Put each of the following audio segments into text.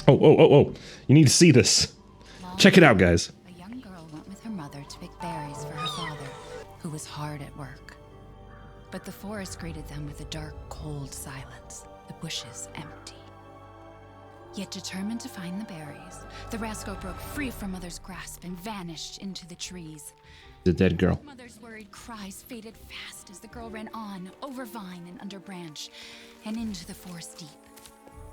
Oh. You need to see this. Check it out, guys. A young girl went with her mother to pick berries for her father, who was hard at work. But the forest greeted them with a dark, cold silence, the bushes empty. Yet determined to find the berries, the rascal broke free from Mother's grasp and vanished into the trees. The dead girl. Mother's worried cries faded fast as the girl ran on, over vine and under branch, and into the forest deep.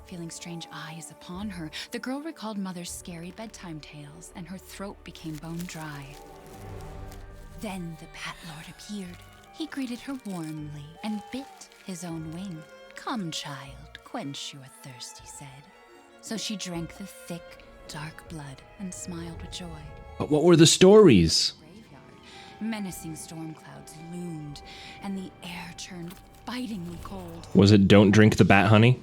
Feeling strange eyes upon her, the girl recalled Mother's scary bedtime tales, and her throat became bone dry. Then the Bat Lord appeared. He greeted her warmly and bit his own wing. "Come, child, quench your thirst," he said. So she drank the thick, dark blood and smiled with joy. But what were the stories? Graveyard, menacing storm clouds loomed, and the air turned bitingly cold. Was it don't drink the bat honey?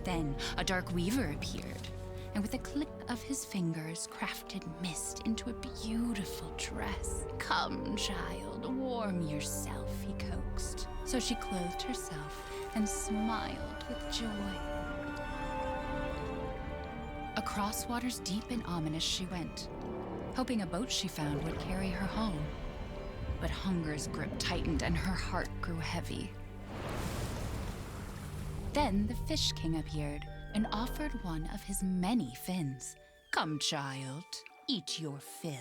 Then a dark weaver appeared, and with a click of his fingers crafted mist into a beautiful dress. "Come, child, warm yourself," he coaxed. So she clothed herself and smiled with joy. Across waters deep and ominous she went, hoping a boat she found would carry her home. But hunger's grip tightened and her heart grew heavy. Then the Fish King appeared and offered one of his many fins. "Come, child, eat your fill."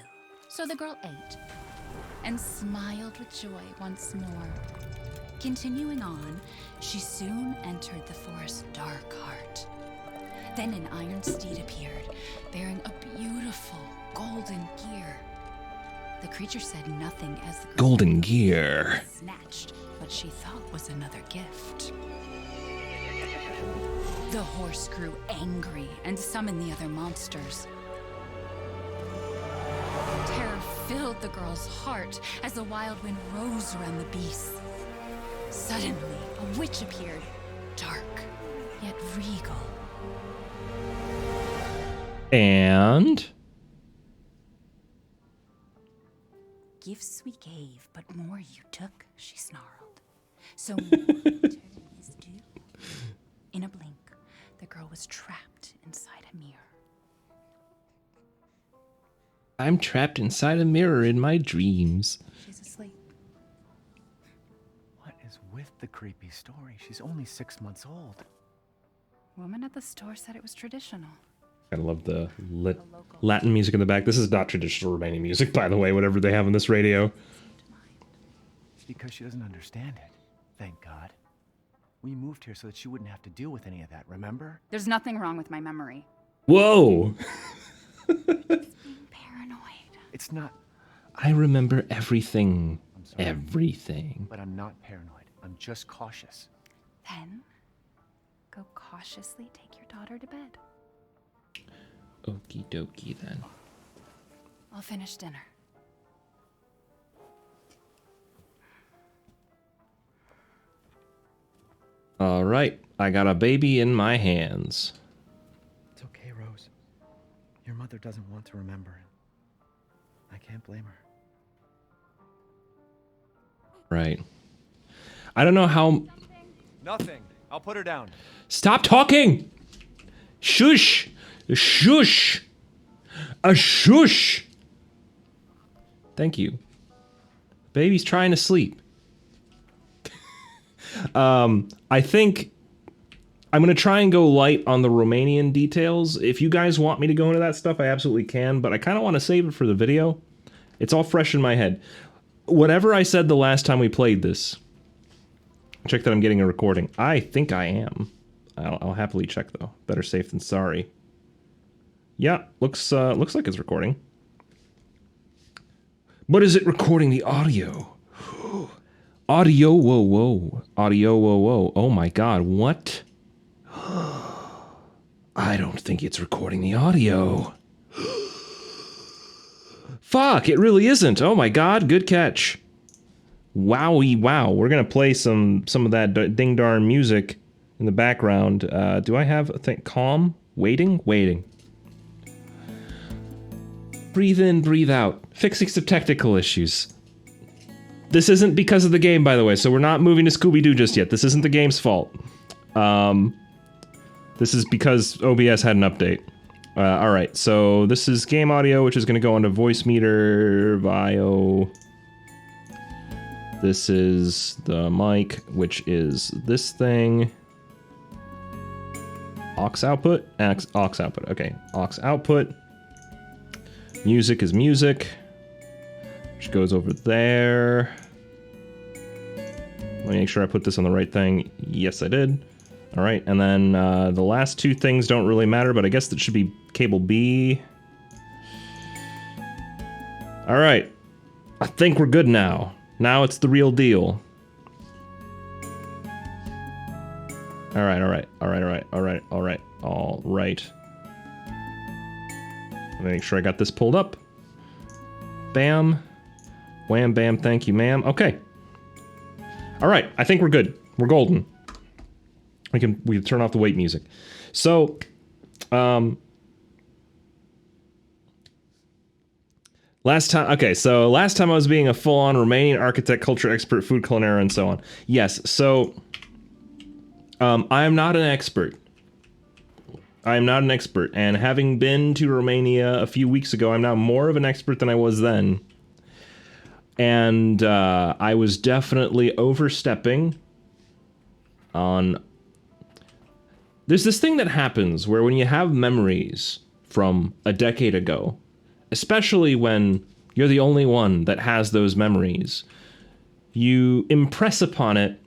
So the girl ate and smiled with joy once more. Continuing on, she soon entered the forest's dark heart. Then an iron steed appeared, bearing a beautiful golden gear. The creature said nothing as the golden gear snatched what she thought was another gift. The horse grew angry and summoned the other monsters. Terror filled the girl's heart as the wild wind rose around the beasts. Suddenly, a witch appeared, dark yet regal. And "Gifts we gave, but more you took," she snarled. "So more return is due." In a blink, the girl was trapped inside a mirror. I'm trapped inside a mirror in my dreams. She's asleep. What is with the creepy story? She's only 6 months old. Woman at the store said it was traditional. I love the Latin music in the back. This is not traditional Romanian music, by the way, whatever they have on this radio. It's because she doesn't understand it. Thank God. We moved here so that she wouldn't have to deal with any of that, remember? There's nothing wrong with my memory. Whoa! It's being paranoid. It's not. I remember everything. I'm sorry. Everything. But I'm not paranoid. I'm just cautious. Then, go cautiously take your daughter to bed. Okie dokie then. I'll finish dinner. All right, I got a baby in my hands. It's okay, Rose. Your mother doesn't want to remember it. I can't blame her. Right. I don't know how... Nothing. I'll put her down. Stop talking! Shush! Shush! A shush! Thank you. Baby's trying to sleep. I think I'm going to try and go light on the Romanian details. If you guys want me to go into that stuff, I absolutely can, but I kind of want to save it for the video. It's all fresh in my head. Whatever I said the last time we played this, check that I'm getting a recording. I think I am. I'll happily check, though. Better safe than sorry. Yeah, looks like it's recording. But is it recording the audio? Audio, whoa, whoa. Audio, whoa, whoa. Oh my god, what? I don't think it's recording the audio. Fuck, it really isn't. Oh my god, good catch. Wowie wow. We're gonna play some of that ding-darn music in the background. Do I have a thing? Calm? Waiting? Waiting. Breathe in, breathe out. Fixing some technical issues. This isn't because of the game, by the way, so we're not moving to Scooby-Doo just yet. This isn't the game's fault. This is because OBS had an update. All right, so this is game audio, which is going to go onto voice meter, bio. This is the mic, which is this thing. Aux output? Aux output, okay. Aux output. Music is music, which goes over there. Let me make sure I put this on the right thing. Yes, I did. All right, and then the last two things don't really matter, but I guess that should be cable B. All right, I think we're good now. Now it's the real deal. All right, all right, all right, all right, all right, all right, all right. Let me make sure I got this pulled up. Bam. Wham, bam, thank you, ma'am. Okay. All right, I think we're good. We're golden. We can turn off the wait music. So, last time I was being a full-on Romanian architect, culture expert, food culinary, and so on. Yes, so, I am not an expert. I am not an expert, and having been to Romania a few weeks ago, I'm now more of an expert than I was then. And, I was definitely overstepping on... There's this thing that happens where when you have memories from a decade ago, especially when you're the only one that has those memories, you impress upon it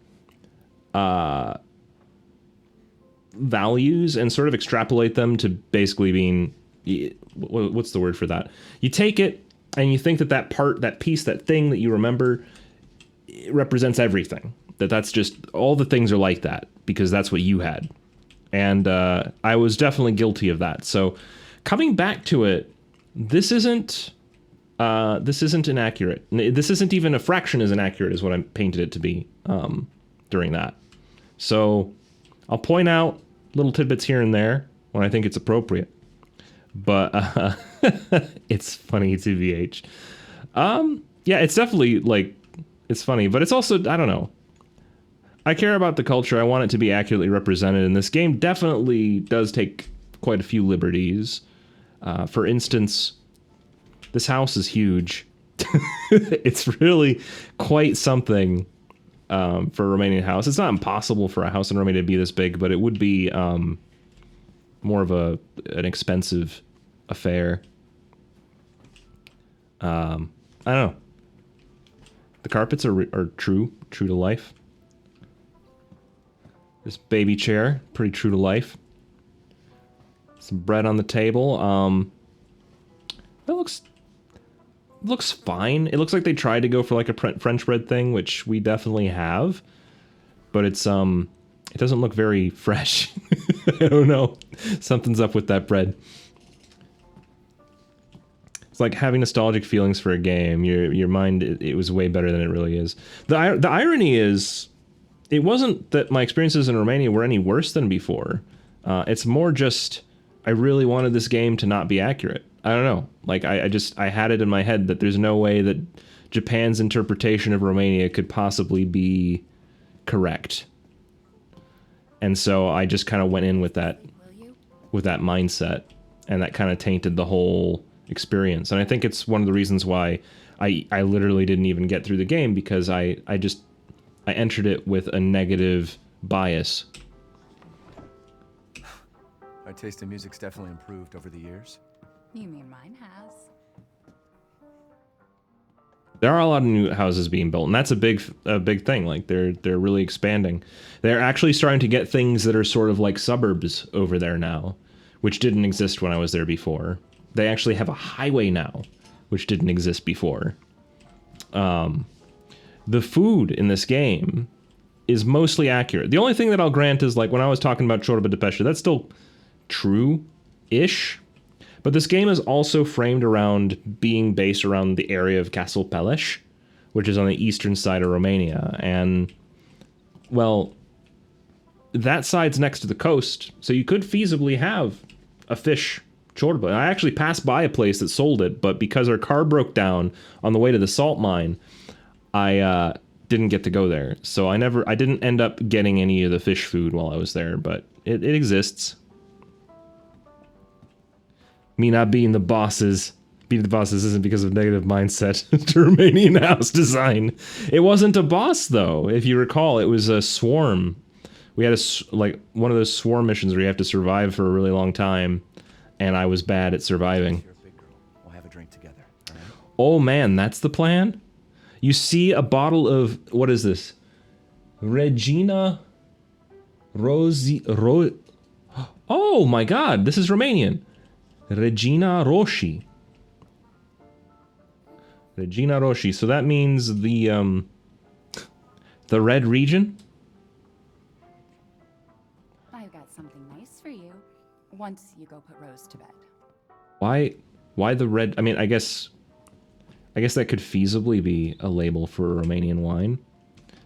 values and sort of extrapolate them to basically being, what's the word for that? You take it and you think that that part, that piece, that thing that you remember represents everything. That's just, all the things are like that because that's what you had. And I was definitely guilty of that. So coming back to it, this isn't inaccurate. This isn't even a fraction as inaccurate as what I painted it to be during that. So I'll point out little tidbits here and there when I think it's appropriate. But it's funny, TBH. Yeah, it's definitely, like, it's funny, but it's also, I don't know. I care about the culture. I want it to be accurately represented, and this game definitely does take quite a few liberties. For instance, this house is huge. It's really quite something for a Romanian house. It's not impossible for a house in Romania to be this big, but it would be more of an expensive affair. I don't know. The carpets are true to life. This baby chair, pretty true to life. Some bread on the table. That looks fine. It looks like they tried to go for like a French bread thing, which we definitely have, but it doesn't look very fresh. I don't know. Something's up with that bread. It's like having nostalgic feelings for a game. Your mind, it was way better than it really is. The irony is, it wasn't that my experiences in Romania were any worse than before. It's more just, I really wanted this game to not be accurate. I don't know. Like, I had it in my head that there's no way that Japan's interpretation of Romania could possibly be correct. And so I just kind of went in with that mindset, and that kind of tainted the whole experience. And I think it's one of the reasons why I literally didn't even get through the game, because I entered it with a negative bias. Our taste in music's definitely improved over the years. You mean mine has? There are a lot of new houses being built, and that's a big thing. Like, they're really expanding. They're actually starting to get things that are sort of like suburbs over there now, which didn't exist when I was there before. They actually have a highway now, which didn't exist before. The food in this game is mostly accurate. The only thing that I'll grant is, like, when I was talking about Ciorba de Pește, that's still true-ish. But this game is also framed around being based around the area of Castle Dimitrescu, which is on the eastern side of Romania. And, well, that side's next to the coast, so you could feasibly have a fish ciorba. I actually passed by a place that sold it, but because our car broke down on the way to the salt mine, I didn't get to go there. So I didn't end up getting any of the fish food while I was there, but It exists. Me not being the bosses isn't because of negative mindset to Romanian house design. It wasn't a boss though. If you recall, it was a swarm. We had like one of those swarm missions where you have to survive for a really long time, and I was bad at surviving. You're a big girl. We'll have a drink together. All right? Oh man, that's the plan? You see a bottle of, what is this? Regina Oh my god, this is Romanian. Regina Roșii. Regina Roșii. So that means the red region? I've got something nice for you. Once you go put Rose to bed. Why the red? I mean, I guess that could feasibly be a label for a Romanian wine.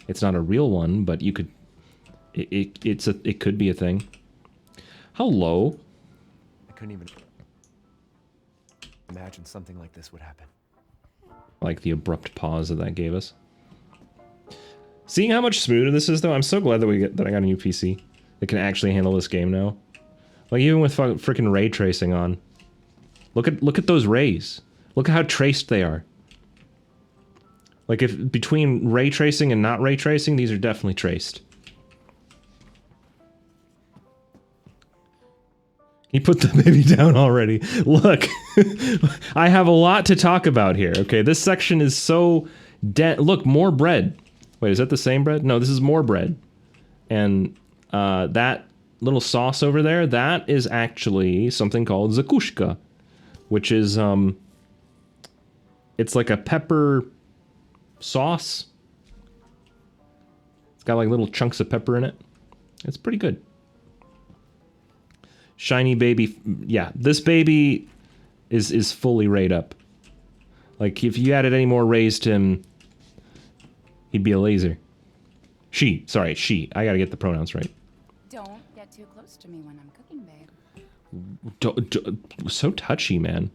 It's not a real one, but you could. It could be a thing. Hello. I couldn't even imagine something like this would happen. Like the abrupt pause that gave us. Seeing how much smoother this is, though, I'm so glad that I got a new PC that can actually handle this game now. Like even with freaking ray tracing on. Look at those rays. Look at how traced they are. Like if between ray tracing and not ray tracing, these are definitely traced. He put the baby down already. Look, I have a lot to talk about here. Okay, this section is so look, more bread. Wait, is that the same bread? No, this is more bread. And that little sauce over there, that is actually something called zakushka, which is it's like a pepper sauce. It's got like little chunks of pepper in it. It's pretty good. Shiny baby, yeah, this baby is fully rayed up. Like if you added any more rays to him, he'd be a laser. She, sorry, she. I gotta get the pronouns right. Don't get too close to me when I'm cooking, babe. So touchy, man.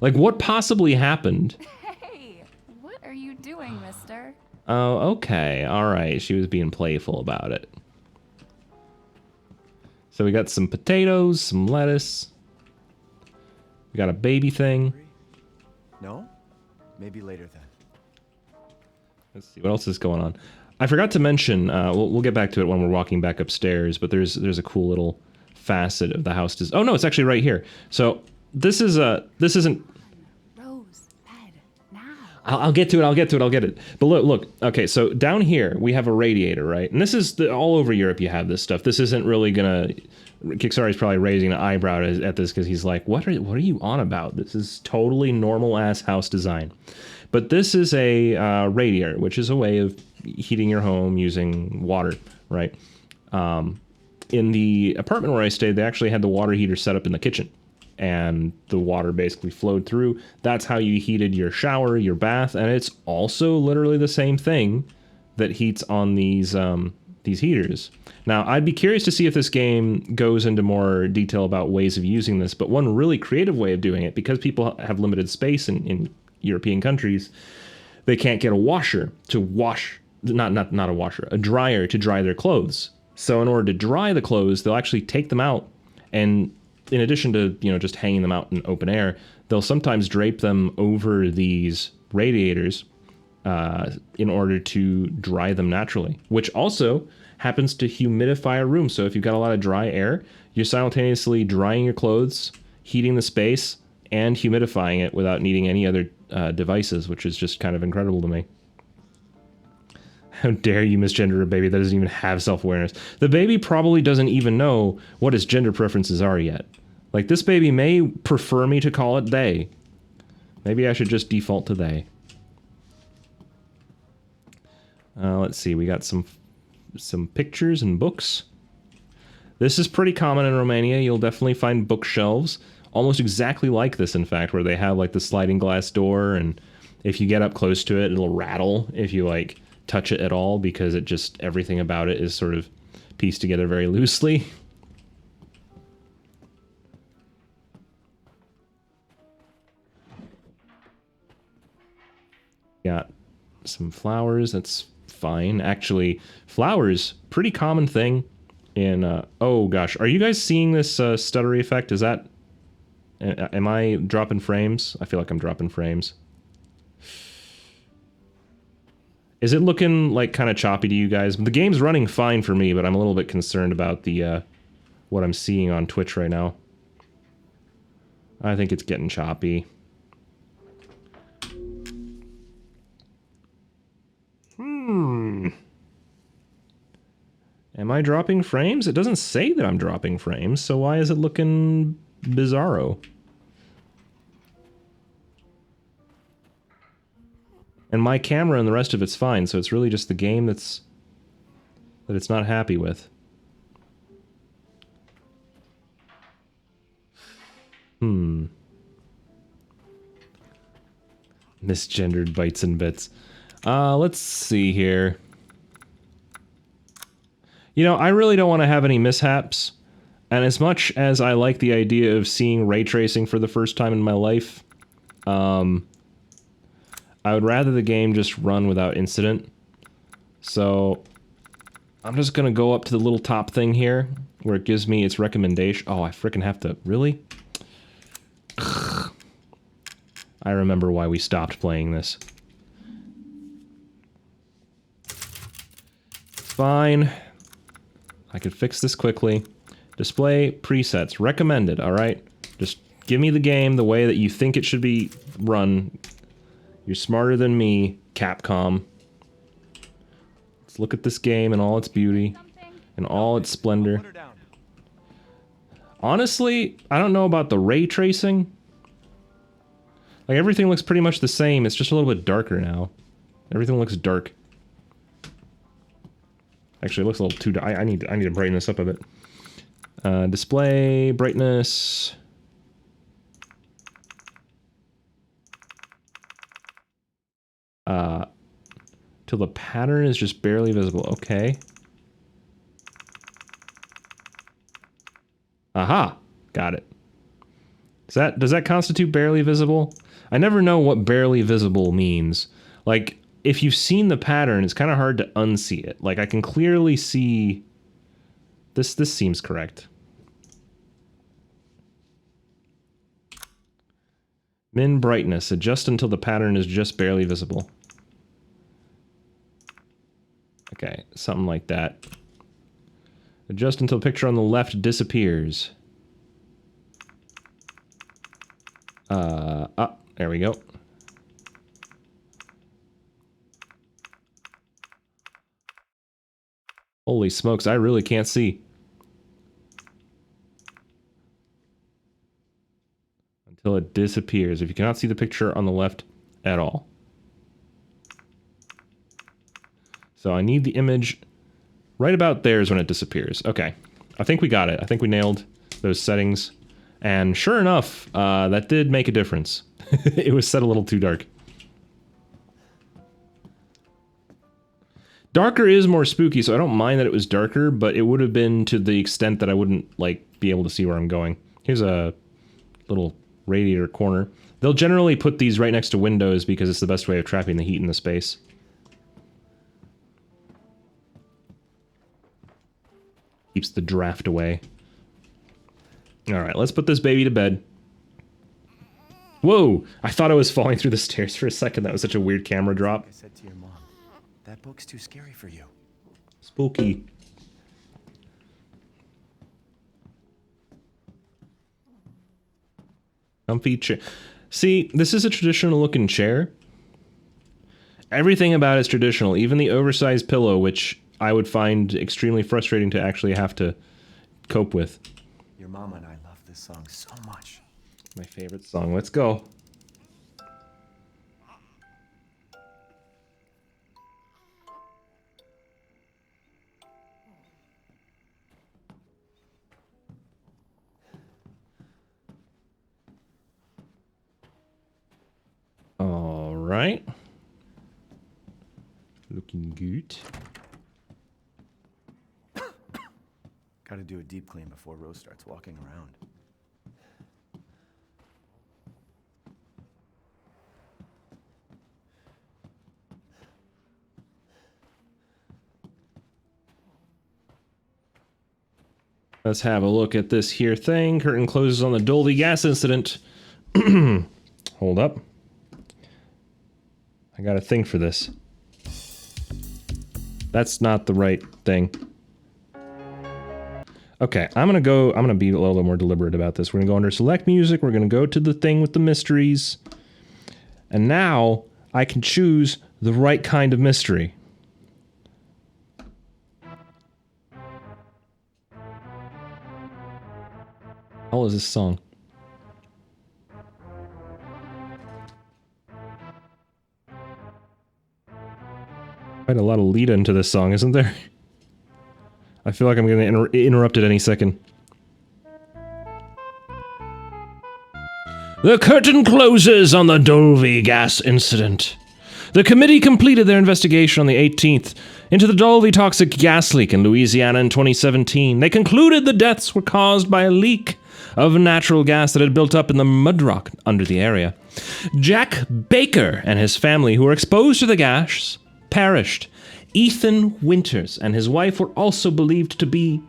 Like what possibly happened? Hey, what are you doing, mister? Oh, okay, all right. She was being playful about it. So we got some potatoes, some lettuce. We got a baby thing. No? Maybe later then. Let's see, what else is going on? I forgot to mention, we'll get back to it when we're walking back upstairs, but there's a cool little facet of the house. Oh no, it's actually right here. So this isn't... Rose, bed, now. I'll get to it. But look. Okay, so down here we have a radiator, right? And this is all over Europe. You have this stuff. This isn't really gonna. Kickstarter's probably raising an eyebrow at this because he's like, what are you on about? This is totally normal ass house design. But this is a radiator, which is a way of heating your home using water, right? In the apartment where I stayed, they actually had the water heater set up in the kitchen. And the water basically flowed through. That's how you heated your shower, your bath, and it's also literally the same thing that heats on these heaters. Now, I'd be curious to see if this game goes into more detail about ways of using this, but one really creative way of doing it, because people have limited space in European countries, they can't get a washer to wash, not a washer, a dryer to dry their clothes. So in order to dry the clothes, they'll actually take them out, and in addition to, just hanging them out in open air, they'll sometimes drape them over these radiators in order to dry them naturally, which also happens to humidify a room. So if you've got a lot of dry air, you're simultaneously drying your clothes, heating the space, and humidifying it without needing any other devices, which is just kind of incredible to me. How dare you misgender a baby that doesn't even have self-awareness? The baby probably doesn't even know what its gender preferences are yet. Like, this baby may prefer me to call it they. Maybe I should just default to they. Let's see, we got some pictures and books. This is pretty common in Romania. You'll definitely find bookshelves, almost exactly like this, in fact, where they have, like, the sliding glass door, and if you get up close to it, it'll rattle if you, like, touch it at all, because it just, everything about it is sort of pieced together very loosely. Got some flowers, that's fine. Actually, flowers, pretty common thing in, oh gosh, are you guys seeing this stuttery effect? Is that, am I dropping frames? I feel like I'm dropping frames. Is it looking like kind of choppy to you guys? The game's running fine for me, but I'm a little bit concerned about the, what I'm seeing on Twitch right now. I think it's getting choppy. Am I dropping frames? It doesn't say that I'm dropping frames, so why is it looking bizarro? And my camera and the rest of it's fine, so it's really just the game that it's not happy with. Misgendered bytes and bits. Let's see here. You know, I really don't want to have any mishaps. And as much as I like the idea of seeing ray tracing for the first time in my life, I would rather the game just run without incident. So I'm just gonna go up to the little top thing here, where it gives me its recommendation. Oh, I frickin' have to... Really? I remember why we stopped playing this. Fine. I could fix this quickly. Display presets. Recommended, alright? Just give me the game the way that you think it should be run. You're smarter than me, Capcom. Let's look at this game in all its beauty. In all its splendor. Honestly, I don't know about the ray tracing. Like, everything looks pretty much the same, it's just a little bit darker now. Everything looks dark. Actually, it looks a little too... I need to brighten this up a bit. Display, brightness... till the pattern is just barely visible. Okay. Aha! Got it. Does that constitute barely visible? I never know what barely visible means. Like, if you've seen the pattern, it's kind of hard to unsee it. Like, I can clearly see... This seems correct. Min brightness. Adjust until the pattern is just barely visible. Okay, something like that. Adjust until picture on the left disappears. There we go. Holy smokes, I really can't see. Until it disappears. If you cannot see the picture on the left at all. So I need the image right about there is when it disappears. Okay. I think we got it. I think we nailed those settings. And sure enough, that did make a difference. It was set a little too dark. Darker is more spooky, so I don't mind that it was darker, but it would have been to the extent that I wouldn't, like, be able to see where I'm going. Here's a little radiator corner. They'll generally put these right next to windows because it's the best way of trapping the heat in the space. Keeps the draft away. Alright, let's put this baby to bed. Whoa! I thought I was falling through the stairs for a second. That was such a weird camera drop. I said to your mom, that book's too scary for you. Spooky. Comfy chair. See, this is a traditional looking chair. Everything about it's traditional, even the oversized pillow, which I would find extremely frustrating to actually have to cope with. Your mama and I love this song so much. My favorite song. Let's go. All right. Looking good. Gotta do a deep clean before Rose starts walking around. Let's have a look at this here thing. Curtain closes on the Dolby gas incident. Hold up. I got a thing for this. That's not the right thing. Okay, I'm gonna be a little bit more deliberate about this. We're gonna go under select music, we're gonna go to the thing with the mysteries. And now I can choose the right kind of mystery. How is this song? Quite a lot of lead into this song, isn't there? I feel like I'm gonna interrupt at any second. The curtain closes on the Dolby gas incident. The committee completed their investigation on the 18th into the Dolby toxic gas leak in Louisiana in 2017. They concluded the deaths were caused by a leak of natural gas that had built up in the mudrock under the area. Jack Baker and his family, who were exposed to the gas, perished. Ethan Winters and his wife were also believed to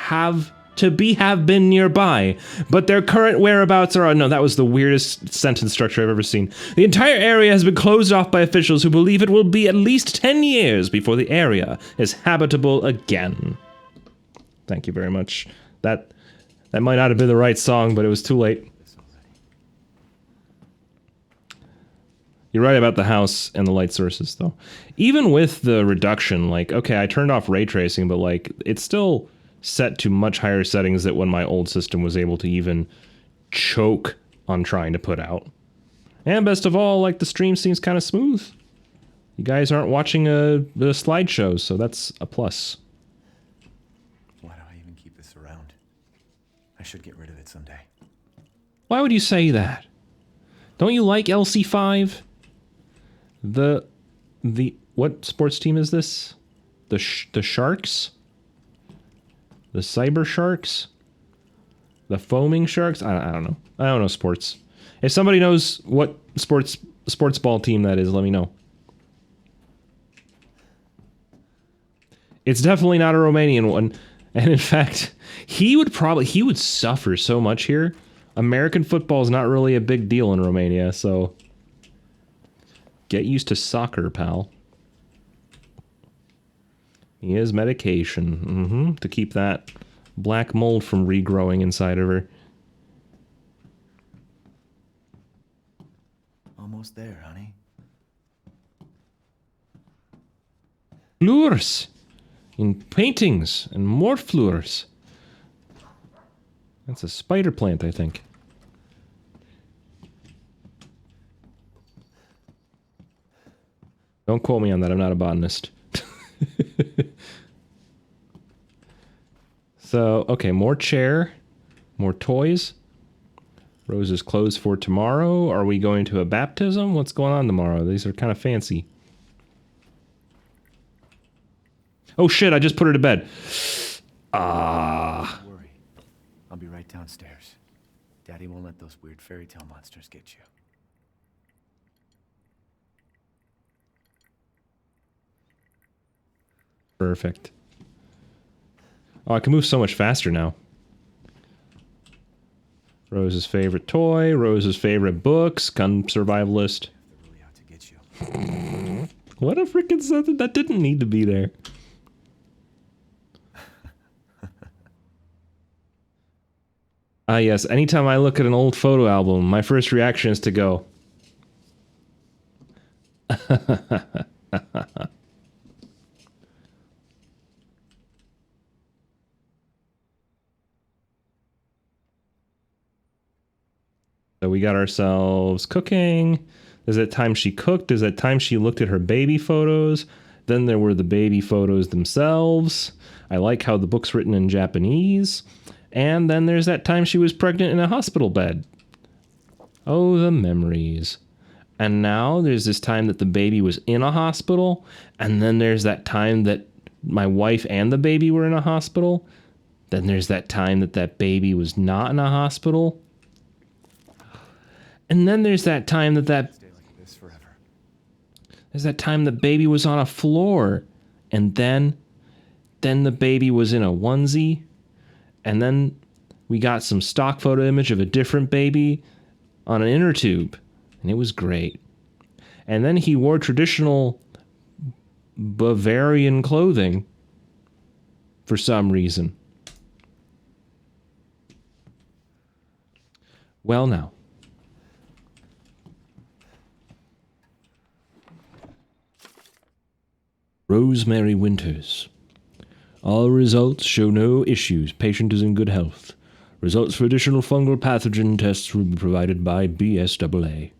have been nearby, but their current whereabouts are unknown. That was the weirdest sentence structure I've ever seen. The entire area has been closed off by officials who believe it will be at least 10 years before the area is habitable again. Thank you very much. That might not have been the right song, but it was too late. You're right about the house and the light sources, though. Even with the reduction, like, okay, I turned off ray tracing, but, like, it's still set to much higher settings than when my old system was able to even choke on trying to put out. And best of all, like, the stream seems kind of smooth. You guys aren't watching the slideshows, so that's a plus. Why do I even keep this around? I should get rid of it someday. Why would you say that? Don't you like LC5? The what sports team is this? The Sharks? The Cyber Sharks? The Foaming Sharks? I don't know. I don't know sports. If somebody knows what sports ball team that is, let me know. It's definitely not a Romanian one. And in fact, he would suffer so much here. American football is not really a big deal in Romania, so get used to soccer, pal. He has medication, to keep that black mold from regrowing inside of her. Almost there, honey. Floors! In paintings, and more floors. That's a spider plant, I think. Don't quote me on that, I'm not a botanist. So, okay, more chair, more toys. Rose's clothes for tomorrow. Are we going to a baptism? What's going on tomorrow? These are kind of fancy. Oh shit, I just put her to bed. Ah. Don't worry. I'll be right downstairs. Daddy won't let those weird fairy tale monsters get you. Perfect. Oh, I can move so much faster now. Rose's favorite toy, Rose's favorite books, gun survivalist. They're really out to get you. What a freaking something that didn't need to be there. Ah, yes, anytime I look at an old photo album, my first reaction is to go. So we got ourselves cooking. There's that time she cooked. There's that time she looked at her baby photos. Then there were the baby photos themselves. I like how the book's written in Japanese. And then there's that time she was pregnant in a hospital bed. Oh, the memories. And now there's this time that the baby was in a hospital. And then there's that time that my wife and the baby were in a hospital. Then there's that time that that baby was not in a hospital. And then there's that time that Stay like this forever. there's that time the baby was on a floor. And then the baby was in a onesie. And then we got some stock photo image of a different baby on an inner tube, and it was great. And then he wore traditional Bavarian clothing for some reason. Well, now. Rosemary Winters. All results show no issues. Patient is in good health. Results for additional fungal pathogen tests will be provided by BSAA.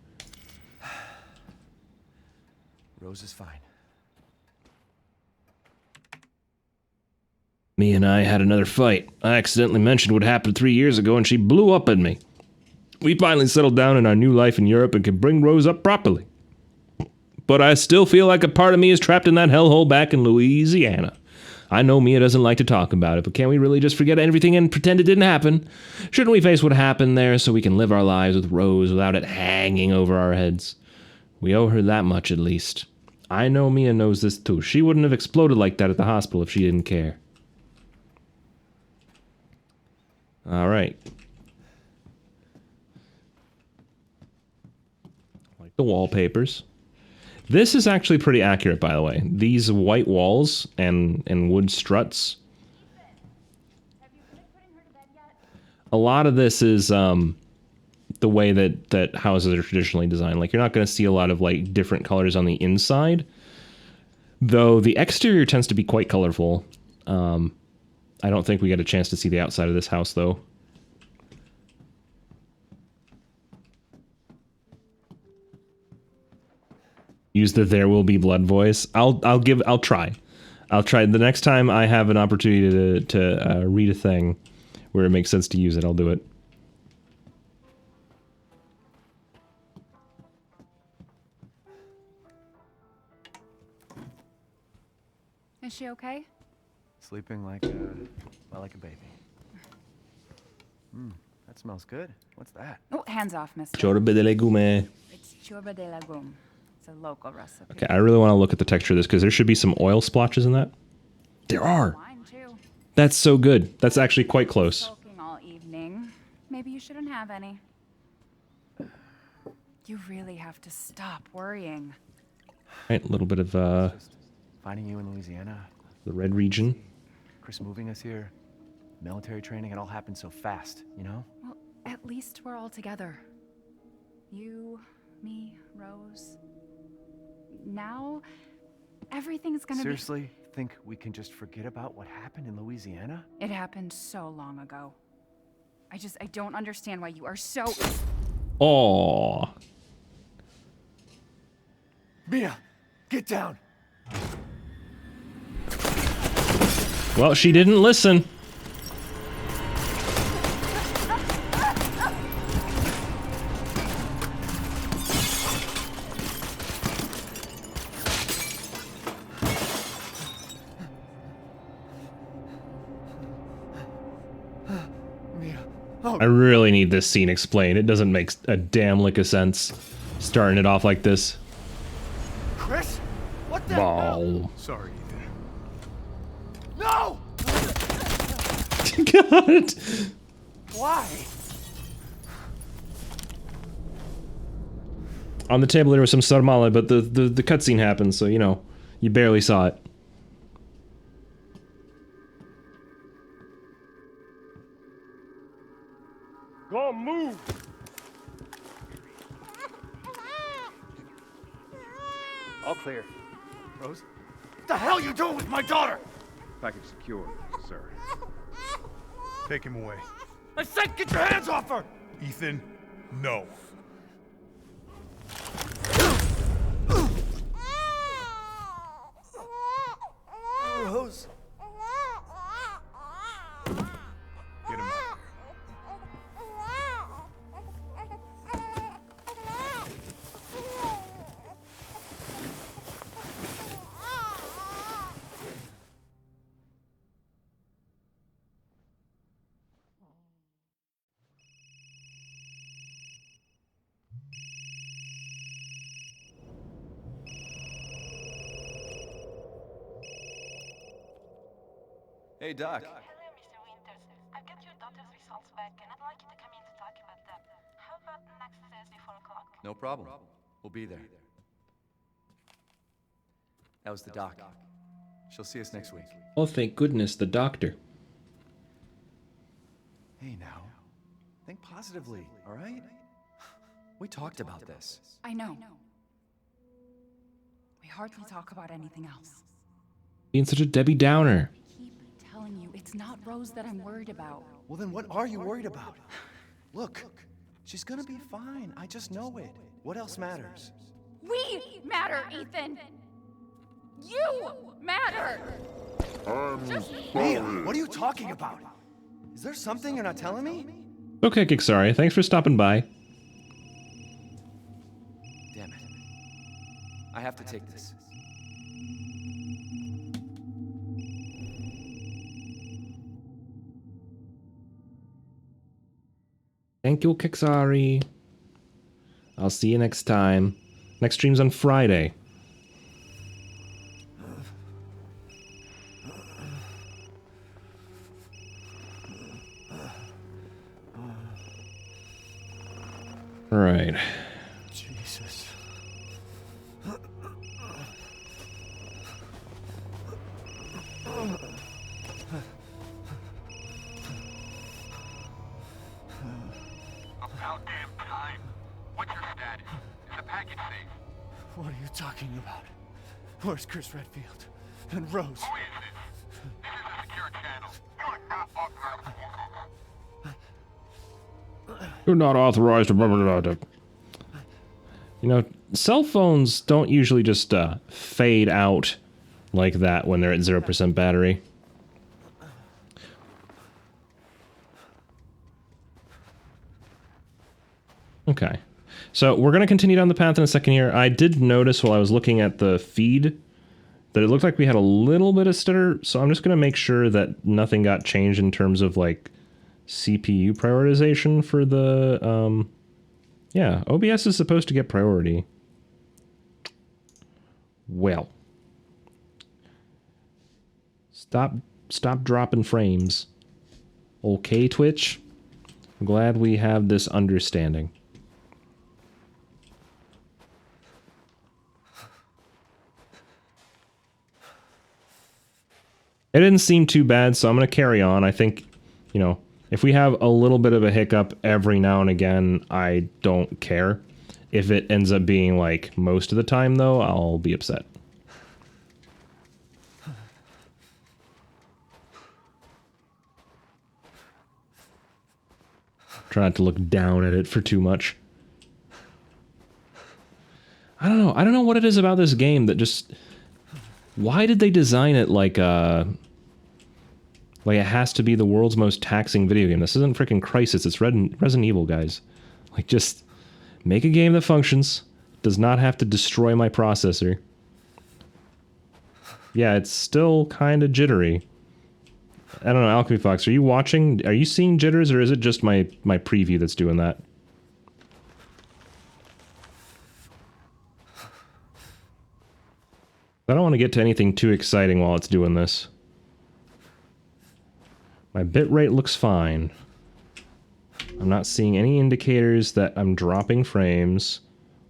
Rose is fine. Me and I had another fight. I accidentally mentioned what happened 3 years ago and she blew up at me. We finally settled down in our new life in Europe and can bring Rose up properly. But I still feel like a part of me is trapped in that hellhole back in Louisiana. I know Mia doesn't like to talk about it, but can't we really just forget everything and pretend it didn't happen? Shouldn't we face what happened there so we can live our lives with Rose without it hanging over our heads? We owe her that much at least. I know Mia knows this too. She wouldn't have exploded like that at the hospital if she didn't care. All right. Like the wallpapers. This is actually pretty accurate, by the way. These white walls and wood struts. A lot of this is the way that houses are traditionally designed. Like, you're not going to see a lot of like different colors on the inside, though the exterior tends to be quite colorful. I don't think we get a chance to see the outside of this house, though. Use the "there will be blood" voice. I'll try. I'll try. The next time I have an opportunity to read a thing where it makes sense to use it, I'll do it. Is she okay? Sleeping like a baby. That smells good. What's that? Oh, hands off, mister. Ciorba de legume. It's ciorba de legume. It's a local recipe. Okay, I really want to look at the texture of this because there should be some oil splotches in that. There are. Mine too. That's so good. That's actually quite close. Sulking all evening. Maybe you shouldn't have any. You really have to stop worrying. Right, a little bit of Just finding you in Louisiana. the red region. Chris moving us here. Military training, it all happened so fast, you know? Well, at least we're all together. You, me, Rose. Now, everything's gonna Seriously, think we can just forget about what happened in Louisiana? It happened so long ago. I don't understand why you are so... Aww. Mia, get down! Well, she didn't listen. Mia, oh, I really need this scene explained. It doesn't make a damn lick of sense starting it off like this. Chris? What the Ball. Sorry, Ethan. No! God. Why? On the table there was some sarmale, but the cutscene happened, so, you know, you barely saw it. Go on, move! All clear. Rose? What the hell are you doing with my daughter? Package secure, sir. Take him away. I said get your hands off her! Ethan, no. Rose? Get him out. Hey, Doc. Hello, Mr. Winters. I've got No problem. We'll be there. That was the doc. She'll see us next week. Oh, thank goodness, the doctor. Hey now. Think positively, all right? We talked about this. I know. We hardly talk about anything else. Being such a Debbie Downer. I keep telling you, it's not Rose that I'm worried about. Well, then what are you worried about? Look, she's gonna be fine. I just know it. What else matters? We matter, Ethan! You matter! Mia, what are you talking about? Is there something you're not telling me? Okay, Kicksari, thanks for stopping by. Damn it. I have to take this. Thank you, Kicksari. I'll see you next time. Next stream's on Friday. All right. Jesus. About damn time. What's your status? Is the package safe? What are you talking about? Where's Chris Redfield? And Rose? Who is this? This is a secure channel. You are not authorized to work on. You're not authorized to blah, blah, blah, blah. You know, cell phones don't usually just fade out like that when they're at 0% battery. Okay. So we're going to continue down the path in a second here. I did notice while I was looking at the feed that it looked like we had a little bit of stutter, so I'm just going to make sure that nothing got changed in terms of, like, CPU prioritization for the, yeah, OBS is supposed to get priority. Well. Stop dropping frames. Okay, Twitch? I'm glad we have this understanding. It didn't seem too bad, so I'm going to carry on. I think, you know, if we have a little bit of a hiccup every now and again, I don't care. If it ends up being, like, most of the time, though, I'll be upset. Try not to look down at it for too much. I don't know. I don't know what it is about this game that just... Why did they design it like it has to be the world's most taxing video game? This isn't freaking Crysis, it's Resident Evil, guys. Like, just make a game that functions, does not have to destroy my processor. Yeah, it's still kind of jittery. I don't know, Alchemy Fox, are you watching? Are you seeing jitters, or is it just my preview that's doing that? I don't want to get to anything too exciting while it's doing this. My bitrate looks fine. I'm not seeing any indicators that I'm dropping frames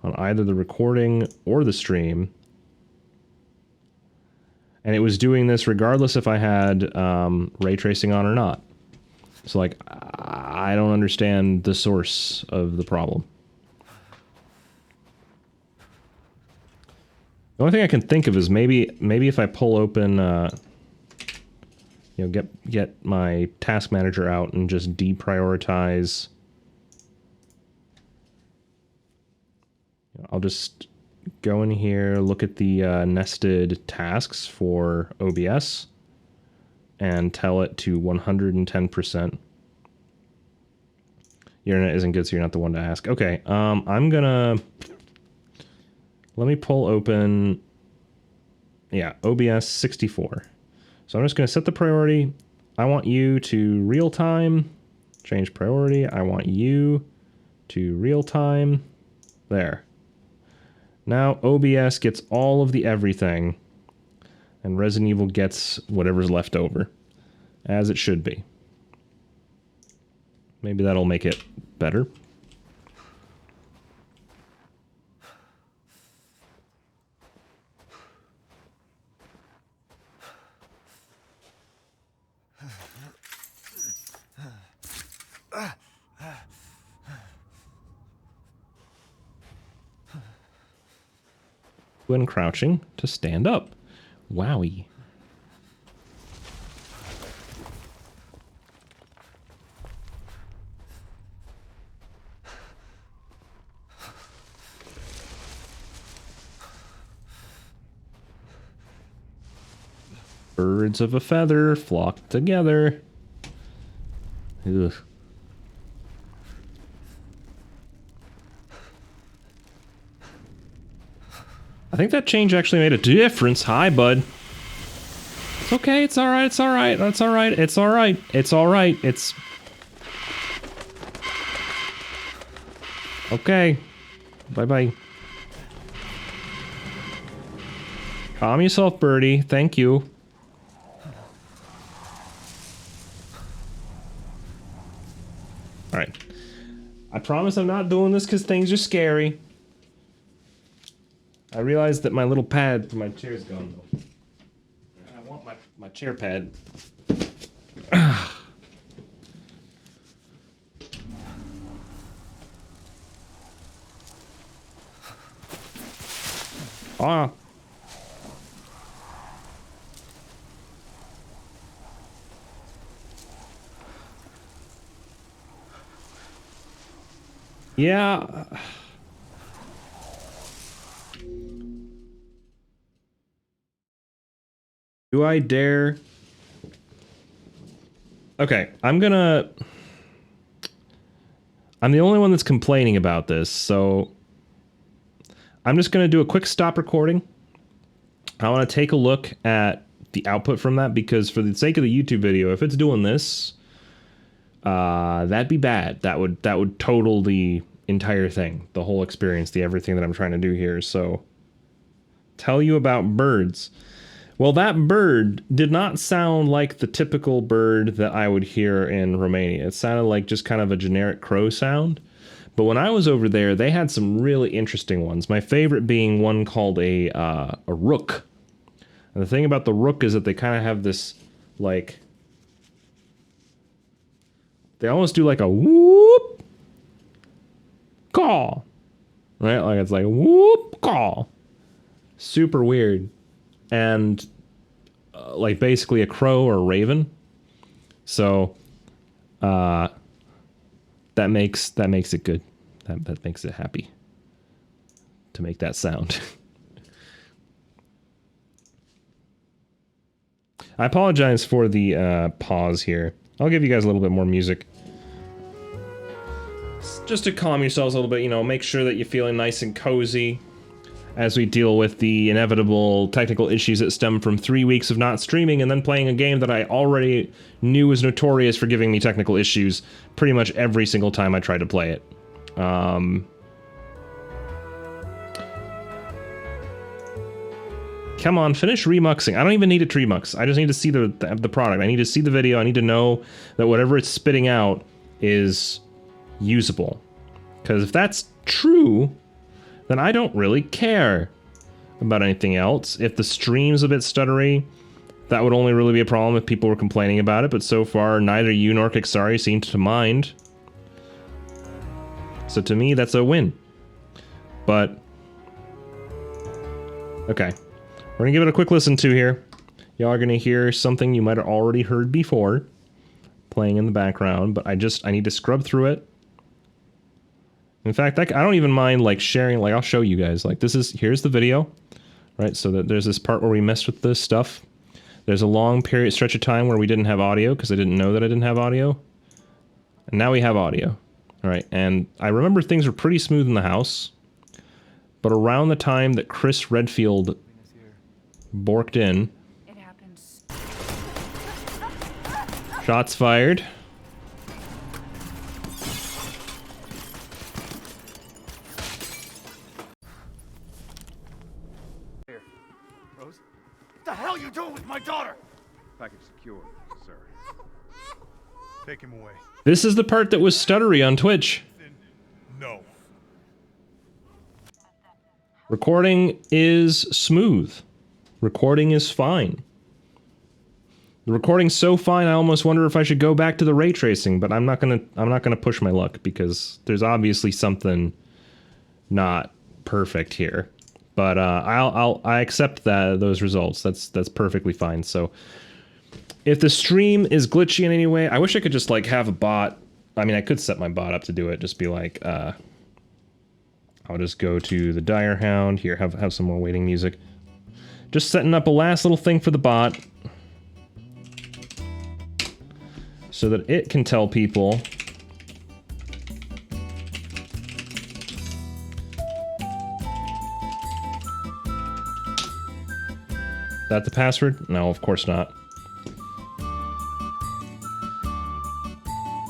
on either the recording or the stream. And it was doing this regardless if I had ray tracing on or not. So, like, I don't understand the source of the problem. The only thing I can think of is maybe if I pull open, you know, get my task manager out and just deprioritize. I'll just go in here, look at the nested tasks for OBS, and tell it to 110%. Your internet isn't good, so you're not the one to ask. Okay, I'm gonna... Let me pull open, yeah, OBS 64. So I'm just going to set the priority. I want you to real time. Change priority. I want you to real time. There. Now OBS gets all of the everything. And Resident Evil gets whatever's left over. As it should be. Maybe that'll make it better. when crouching to stand up. Wowie. Birds of a feather flock together. Ugh. I think that change actually made a difference. Hi, bud. It's okay, it's alright, it's alright, it's alright, it's alright, it's alright, it's... Okay. Bye-bye. Calm yourself, birdie. Thank you. Alright. I promise I'm not doing this because things are scary. I realized that my little pad for my chair's gone, though. I want my chair pad. Ah. Yeah. Do I dare? Okay, I'm the only one that's complaining about this, so I'm just gonna do a quick stop recording. I want to take a look at the output from that, because for the sake of the YouTube video, if it's doing this, that'd be bad. That would total the entire thing, the whole experience, the everything that I'm trying to do here. So, tell you about birds. Well, that bird did not sound like the typical bird that I would hear in Romania. It sounded like just kind of a generic crow sound. But when I was over there, they had some really interesting ones. My favorite being one called a rook. And the thing about the rook is that they kind of have this, like... They almost do like a whoop call. Right? Like it's like whoop call. Super weird. And like basically a crow or a raven. So that makes it good. That makes it happy to make that sound. I apologize for the pause here. I'll give you guys a little bit more music. Just to calm yourselves a little bit, you know, make sure that you're feeling nice and cozy as we deal with the inevitable technical issues that stem from 3 weeks of not streaming and then playing a game that I already knew was notorious for giving me technical issues pretty much every single time I tried to play it. Come on, finish remuxing. I don't even need a remux. I just need to see the product. I need to see the video. I need to know that whatever it's spitting out is usable. Because if that's true, then I don't really care about anything else. If the stream's a bit stuttery, that would only really be a problem if people were complaining about it, but so far neither you nor Kixari seemed to mind. So to me, that's a win. But, okay. We're gonna give it a quick listen to here. Y'all are gonna hear something you might have already heard before playing in the background, but I need to scrub through it. In fact, I don't even mind like sharing, like I'll show you guys, like here's the video, right? So that there's this part where we messed with this stuff. There's a long stretch of time where we didn't have audio because I didn't know that I didn't have audio. And now we have audio, all right? And I remember things were pretty smooth in the house, but around the time that Chris Redfield borked in, It happens. shots fired. Rose? What the hell are you doing with my daughter? Package secure, sir. Take him away. This is the part that was stuttery on Twitch. No. Recording is smooth. Recording is fine. The recording's so fine I almost wonder if I should go back to the ray tracing, but I'm not gonna push my luck because there's obviously something not perfect here. But I accept those results. That's perfectly fine. So if the stream is glitchy in any way, I wish I could just like have a bot. I mean, I could set my bot up to do it. Just be like, I'll just go to the Dire Hound here. Have some more waiting music. Just setting up a last little thing for the bot, so that it can tell people that the password? No, of course not.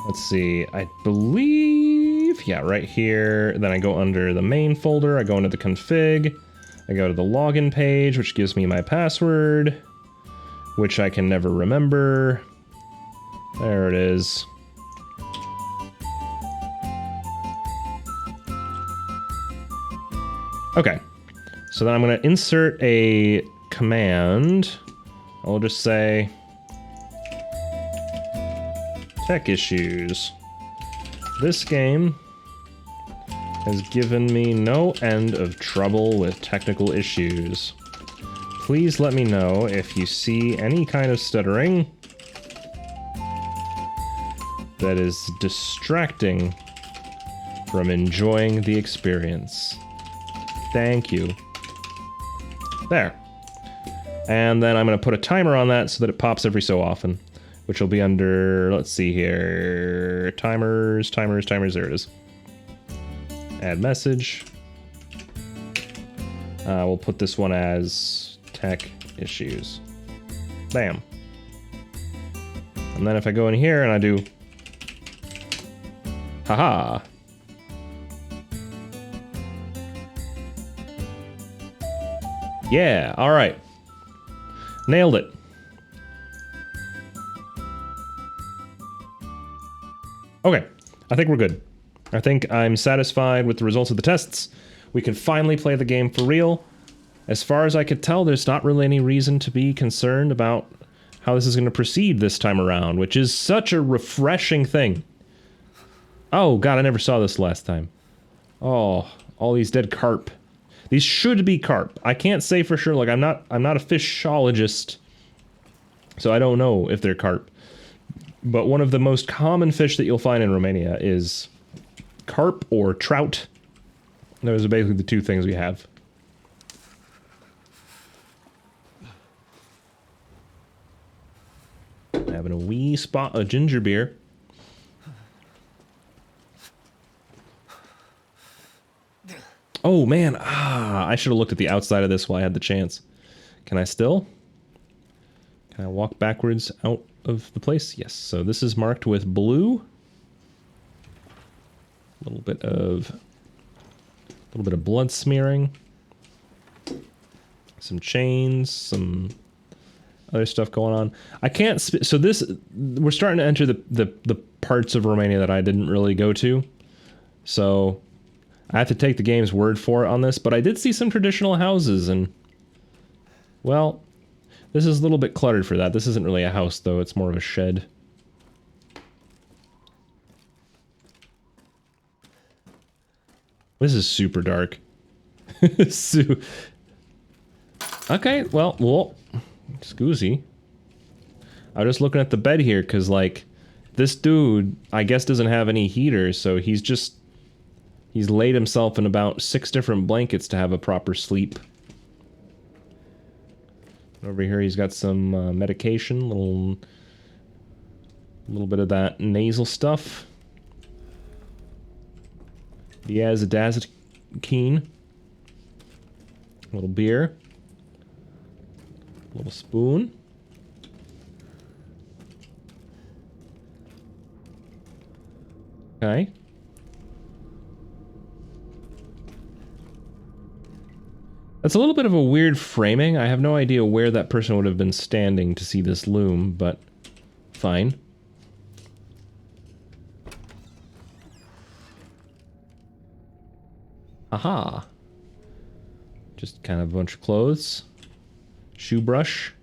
Let's see, I believe, yeah, right here. Then I go under the main folder, I go into the config, I go to the login page, which gives me my password, which I can never remember. There it is. Okay, so then I'm gonna insert a command. I'll just say tech issues. This game has given me no end of trouble with technical issues. Please let me know if you see any kind of stuttering that is distracting from enjoying the experience. Thank you. There. And then I'm going to put a timer on that so that it pops every so often, which will be under, let's see here, timers, there it is. Add message. We'll put this one as tech issues. Bam. And then if I go in here and I do, haha. Yeah, all right. Nailed it. Okay, I think we're good. I think I'm satisfied with the results of the tests. We can finally play the game for real. As far as I could tell, there's not really any reason to be concerned about how this is going to proceed this time around, which is such a refreshing thing. Oh god, I never saw this last time. Oh, all these dead carp. These should be carp. I can't say for sure, like I'm not a fishologist, so I don't know if they're carp. But one of the most common fish that you'll find in Romania is carp or trout. Those are basically the two things we have. Having a wee spot of ginger beer. Oh man, I should have looked at the outside of this while I had the chance. Can I still? Can I walk backwards out of the place? Yes, so this is marked with blue. A little bit of blood smearing. Some chains, some other stuff going on. I can't, so this, we're starting to enter the parts of Romania that I didn't really go to. So I have to take the game's word for it on this, but I did see some traditional houses and, well, this is a little bit cluttered for that. This isn't really a house though, it's more of a shed. This is super dark. Okay, well, Scoozy. I was just looking at the bed here, because, like, this dude, I guess, doesn't have any heater, so he's laid himself in about 6 different blankets to have a proper sleep. Over here, he's got some medication, little bit of that nasal stuff. Diazepam. A little beer. A little spoon. Okay. That's a little bit of a weird framing. I have no idea where that person would have been standing to see this loom, but fine. Aha. Just kind of a bunch of clothes. Shoe brush.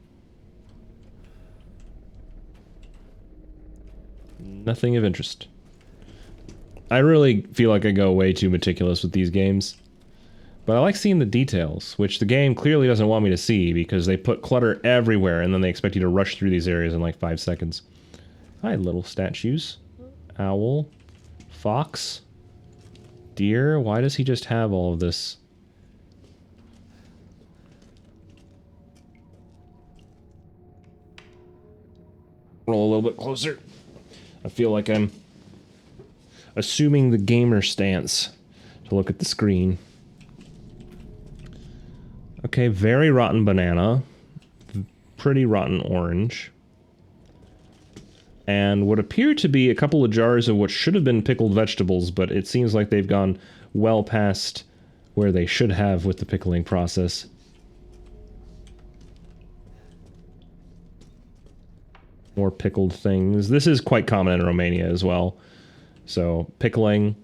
Nothing of interest. I really feel like I go way too meticulous with these games. But I like seeing the details, which the game clearly doesn't want me to see because they put clutter everywhere and then they expect you to rush through these areas in like 5 seconds. Hi, little statues. Owl. Fox. Deer. Why does he just have all of this? Roll a little bit closer. I feel like I'm assuming the gamer stance to look at the screen. Okay, very rotten banana. Pretty rotten orange. And what appear to be a couple of jars of what should have been pickled vegetables, but it seems like they've gone well past where they should have with the pickling process. More pickled things. This is quite common in Romania as well. So, pickling,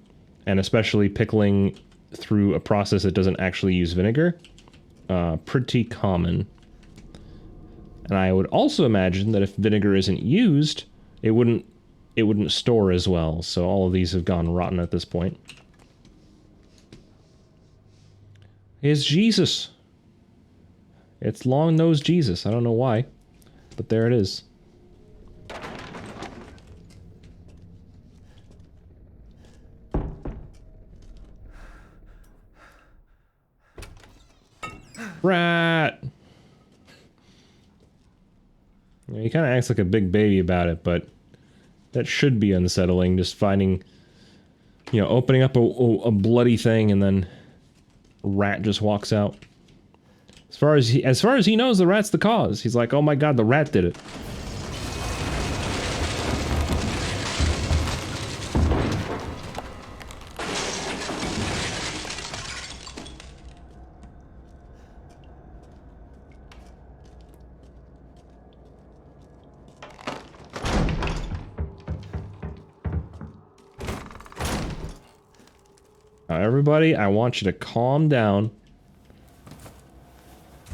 and especially pickling through a process that doesn't actually use vinegar, pretty common. And I would also imagine that if vinegar isn't used, it wouldn't store as well. So all of these have gone rotten at this point. It's Jesus. It's long-nosed Jesus. I don't know why, but there it is. Rat! Yeah, he kind of acts like a big baby about it, but that should be unsettling, just finding, you know, opening up a bloody thing and then a rat just walks out. As far as he knows, the rat's the cause. He's like, oh my god, the rat did it. Everybody, I want you to calm down.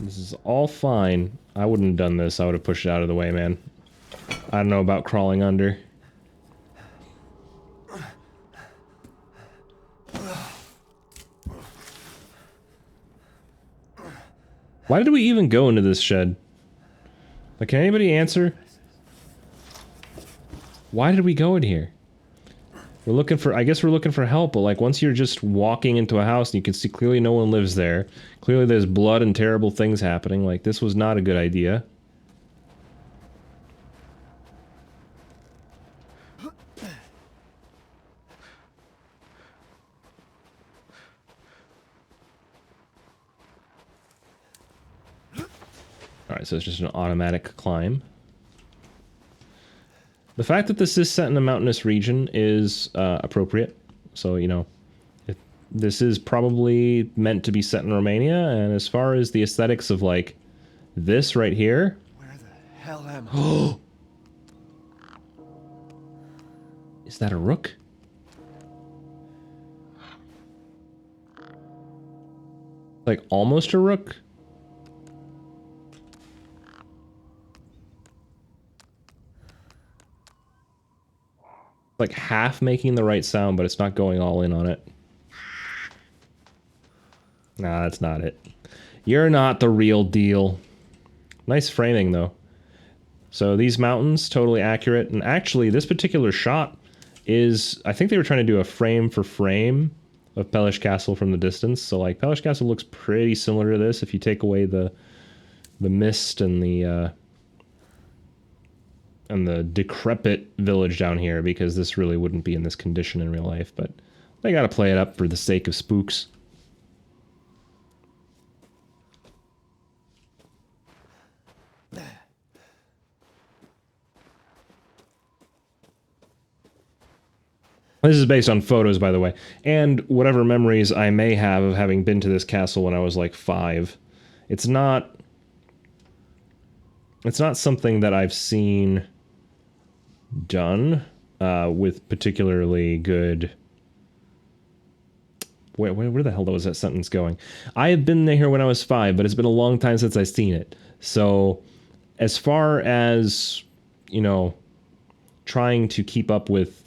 This is all fine. I wouldn't have done this. I would have pushed it out of the way, man. I don't know about crawling under. Why did we even go into this shed? Like, can anybody answer? Why did we go in here? We're looking for, I guess we're looking for help, but like once you're just walking into a house and you can see clearly no one lives there, clearly there's blood and terrible things happening, like this was not a good idea. Alright, so it's just an automatic climb. The fact that this is set in a mountainous region is appropriate. So, you know, this is probably meant to be set in Romania, and as far as the aesthetics of, like, this right here... Where the hell am I? Is that a rook? Like, almost a rook? Like half making the right sound, but it's not going all in on it. Nah, that's not it. You're not the real deal. Nice framing, though. So these mountains, totally accurate. And actually, this particular shot is... I think they were trying to do a frame for frame of Pellish Castle from the distance. So, like, Pellish Castle looks pretty similar to this if you take away the mist and the decrepit village down here, because this really wouldn't be in this condition in real life, but they gotta play it up for the sake of spooks. This is based on photos, by the way, and whatever memories I may have of having been to this castle when I was like 5. It's not something that I've seen done with particularly good... Where the hell was that sentence going? I have been here when I was 5, but it's been a long time since I've seen it. So, as far as, you know, trying to keep up with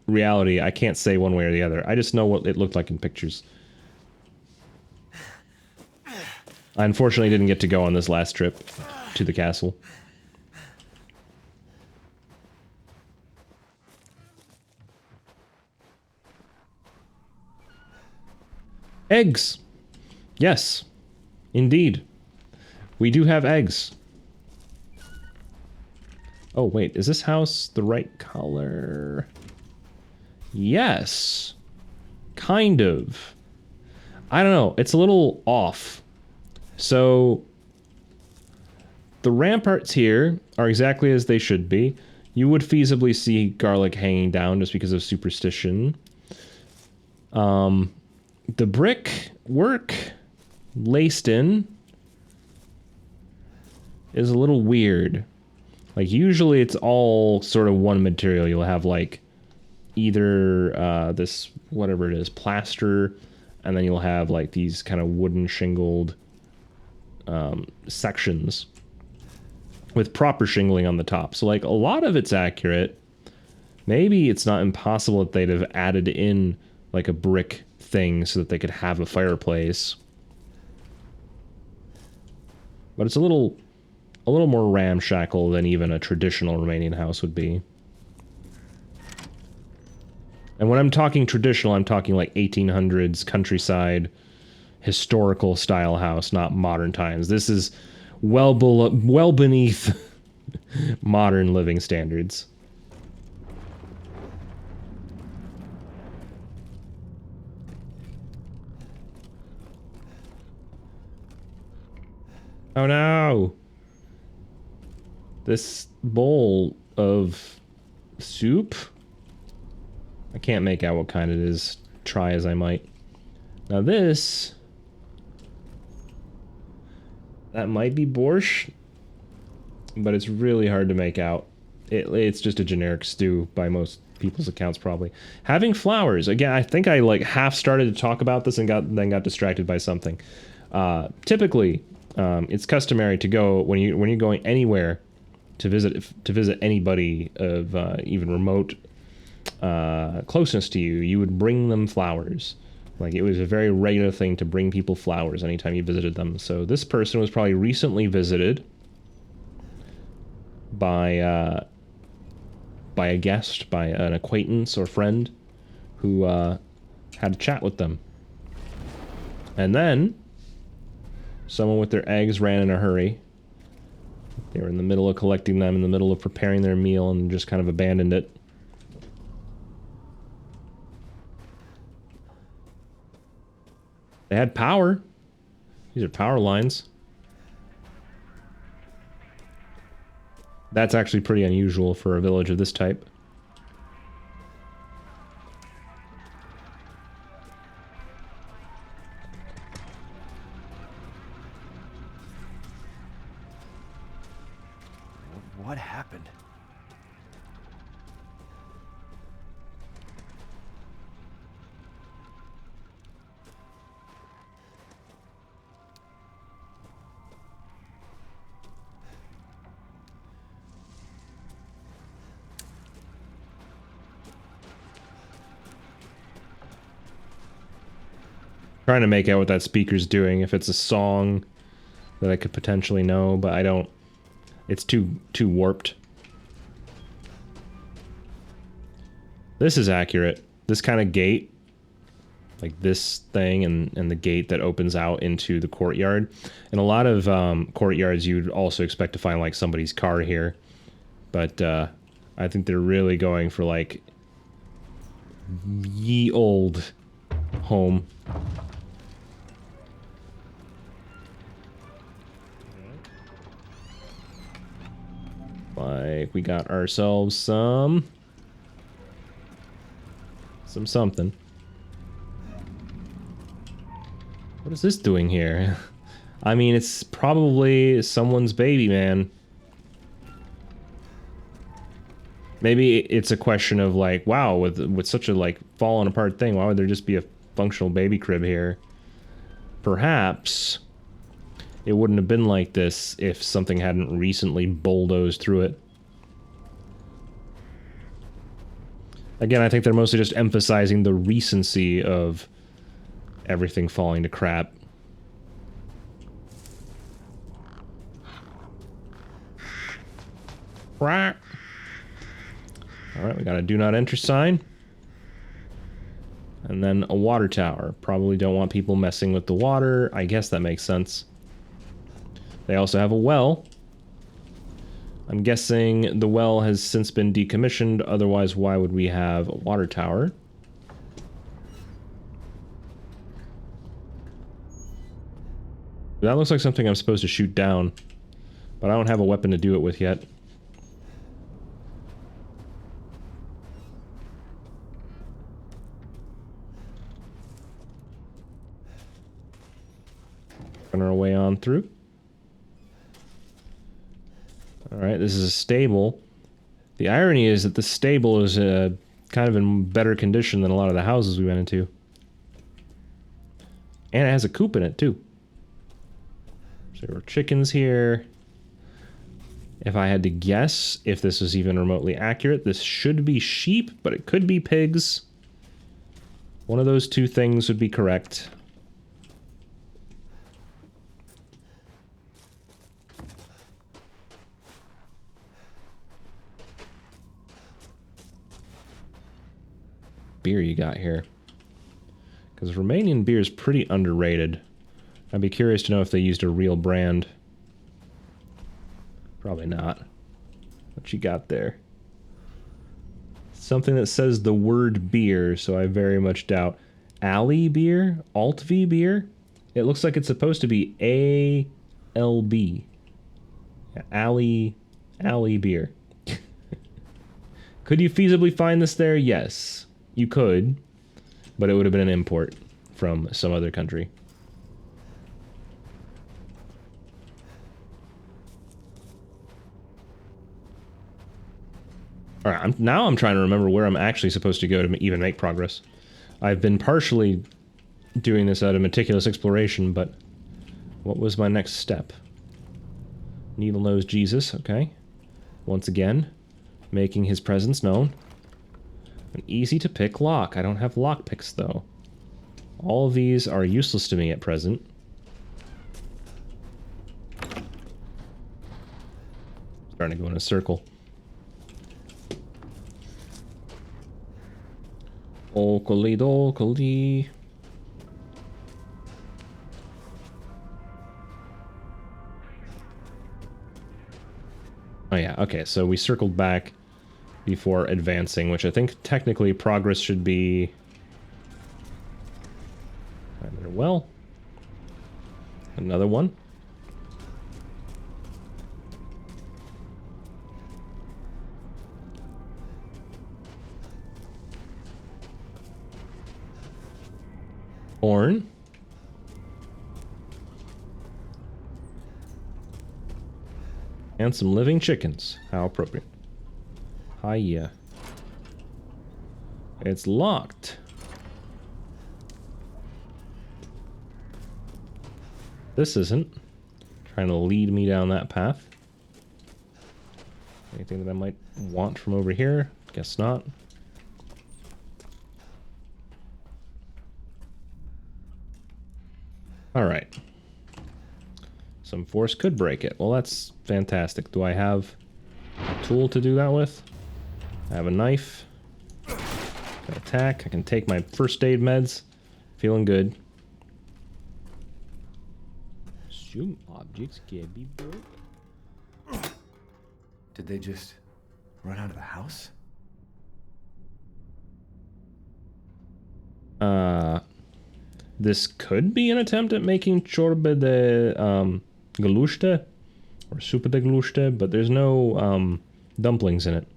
reality, I can't say one way or the other. I just know what it looked like in pictures. I unfortunately didn't get to go on this last trip to the castle. Eggs! Yes, indeed. We do have eggs. Oh, wait, is this house the right color? Yes. Kind of. I don't know, it's a little off. So, the ramparts here are exactly as they should be. You would feasibly see garlic hanging down just because of superstition. The brick work laced in is a little weird. Like, usually it's all sort of one material. You'll have, like, either this, whatever it is, plaster, and then you'll have, like, these kind of wooden shingled sections with proper shingling on the top. So, like, a lot of it's accurate. Maybe it's not impossible that they'd have added in, like, a brick thing so that they could have a fireplace. But it's a little more ramshackle than even a traditional Romanian house would be. And when I'm talking traditional, I'm talking like 1800s countryside historical style house, not modern times. This is well beneath modern living standards. Oh no! This bowl of soup? I can't make out what kind it is, try as I might. Now this... that might be borscht, but it's really hard to make out. It's just a generic stew by most people's accounts, probably. Having flowers. Again, I think I like half started to talk about this and then got distracted by something. Typically, it's customary to go when you're going anywhere to visit anybody of even remote closeness to you. You would bring them flowers. Like, it was a very regular thing to bring people flowers anytime you visited them. So this person was probably recently visited by a guest, by an acquaintance or friend who had a chat with them. And then someone with their eggs ran in a hurry. They were in the middle of collecting them, in the middle of preparing their meal, and just kind of abandoned it. They had power. These are power lines. That's actually pretty unusual for a village of this type. What happened? Trying to make out what that speaker's doing, if it's a song that I could potentially know, but I don't. It's too warped. This is accurate. This kind of gate, like this thing and the gate that opens out into the courtyard. In a lot of courtyards, you'd also expect to find like somebody's car here, but I think they're really going for like ye old home. Like, we got ourselves some something. What is this doing here? I mean, it's probably someone's baby, man. Maybe it's a question of like, wow, with such a like fallen apart thing, why would there just be a functional baby crib here? Perhaps it wouldn't have been like this if something hadn't recently bulldozed through it. Again, I think they're mostly just emphasizing the recency of everything falling to crap. Quack. Alright, we got a do not enter sign. And then a water tower. Probably don't want people messing with the water. I guess that makes sense. They also have a well. I'm guessing the well has since been decommissioned, otherwise why would we have a water tower? That looks like something I'm supposed to shoot down, but I don't have a weapon to do it with yet. Run our way on through. Alright, this is a stable. The irony is that the stable is kind of in better condition than a lot of the houses we went into. And it has a coop in it, too. So there are chickens here. If I had to guess, if this is even remotely accurate, this should be sheep, but it could be pigs. One of those two things would be correct. Beer you got here? Because Romanian beer is pretty underrated. I'd be curious to know if they used a real brand. Probably not. What you got there? Something that says the word beer, so I very much doubt. Alley beer? Alt-V beer? It looks like it's supposed to be A-L-B. Yeah, alley beer. Could you feasibly find this there? Yes. You could, but it would have been an import from some other country. Alright, now I'm trying to remember where I'm actually supposed to go to even make progress. I've been partially doing this out of meticulous exploration, but what was my next step? Needle-nosed Jesus, okay. Once again, making his presence known. An easy-to-pick lock. I don't have lockpicks, though. All of these are useless to me at present. Starting to go in a circle. Okoli dokoli. Oh yeah, okay, so we circled back before advancing, which I think technically progress should be... Well, another one. Corn. And some living chickens. How appropriate. Hiya. It's locked. This isn't. Trying to lead me down that path. Anything that I might want from over here? Guess not. Alright. Some force could break it. Well, that's fantastic. Do I have a tool to do that with? I have a knife. I can attack. I can take my first aid meds. Feeling good. Some objects can be broken. Did they just run out of the house? This could be an attempt at making ciorba de gluște, or supa de gluște, but there's no dumplings in it.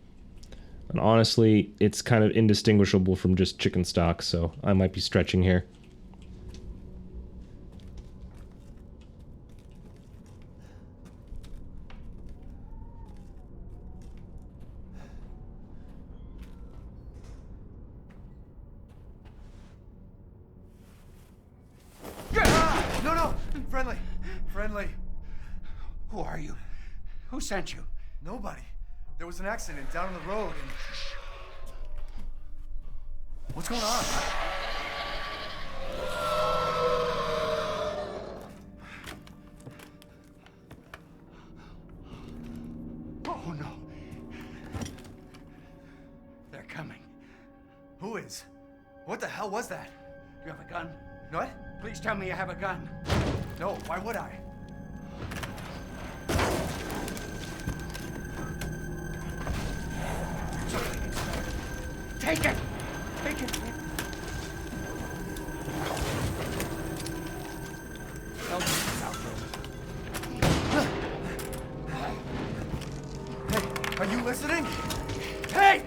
And honestly, it's kind of indistinguishable from just chicken stock, so I might be stretching here. No! Friendly! Friendly! Who are you? Who sent you? Nobody. There was an accident down the road and... What's going on? Oh no. They're coming. Who is? What the hell was that? You have a gun? What? Please tell me you have a gun. No, why would I? Take it! Take it! Help me out. Hey, are you listening? Hey!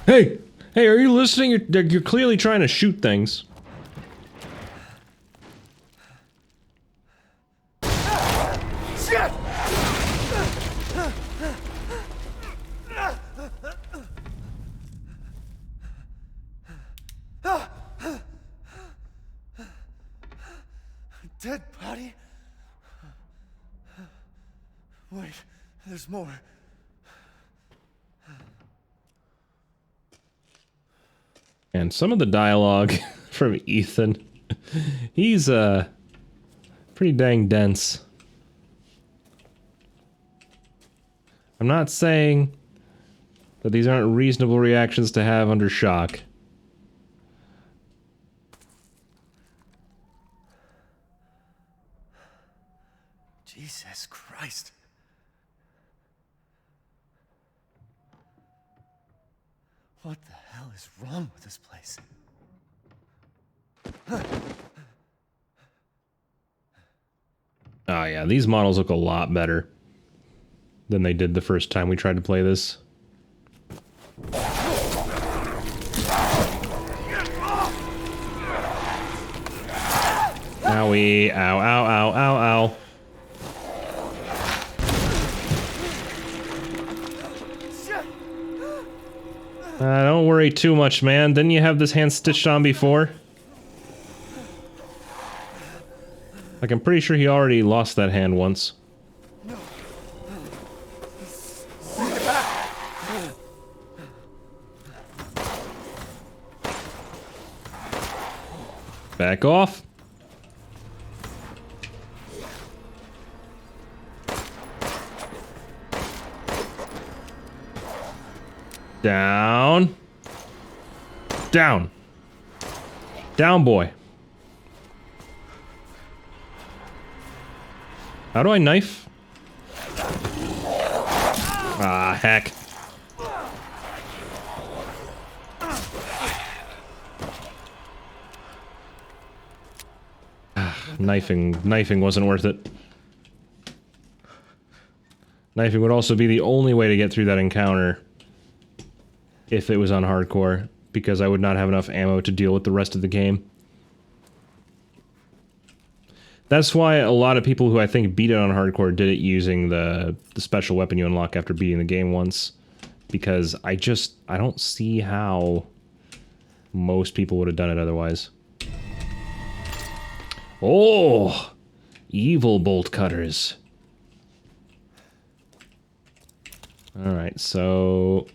Hey! Hey, are you listening? You're clearly trying to shoot things. Shit! Dead body? Wait, there's more. And some of the dialogue from Ethan, he's pretty dang dense. I'm not saying that these aren't reasonable reactions to have under shock. Jesus Christ. What the hell is wrong with this place? Oh yeah, these models look a lot better than they did the first time we tried to play this. Owie, ow, ow, ow, ow, ow. Don't worry too much, man. Didn't you have this hand stitched on before? Like, I'm pretty sure he already lost that hand once. Back off. Down. Down. Down, boy. How do I knife? Ah, heck. Knifing wasn't worth it. Knifing would also be the only way to get through that encounter if it was on hardcore, because I would not have enough ammo to deal with the rest of the game. That's why a lot of people who I think beat it on hardcore did it using the special weapon you unlock after beating the game once, because I don't see how most people would have done it otherwise. Oh! Evil bolt cutters. Alright, so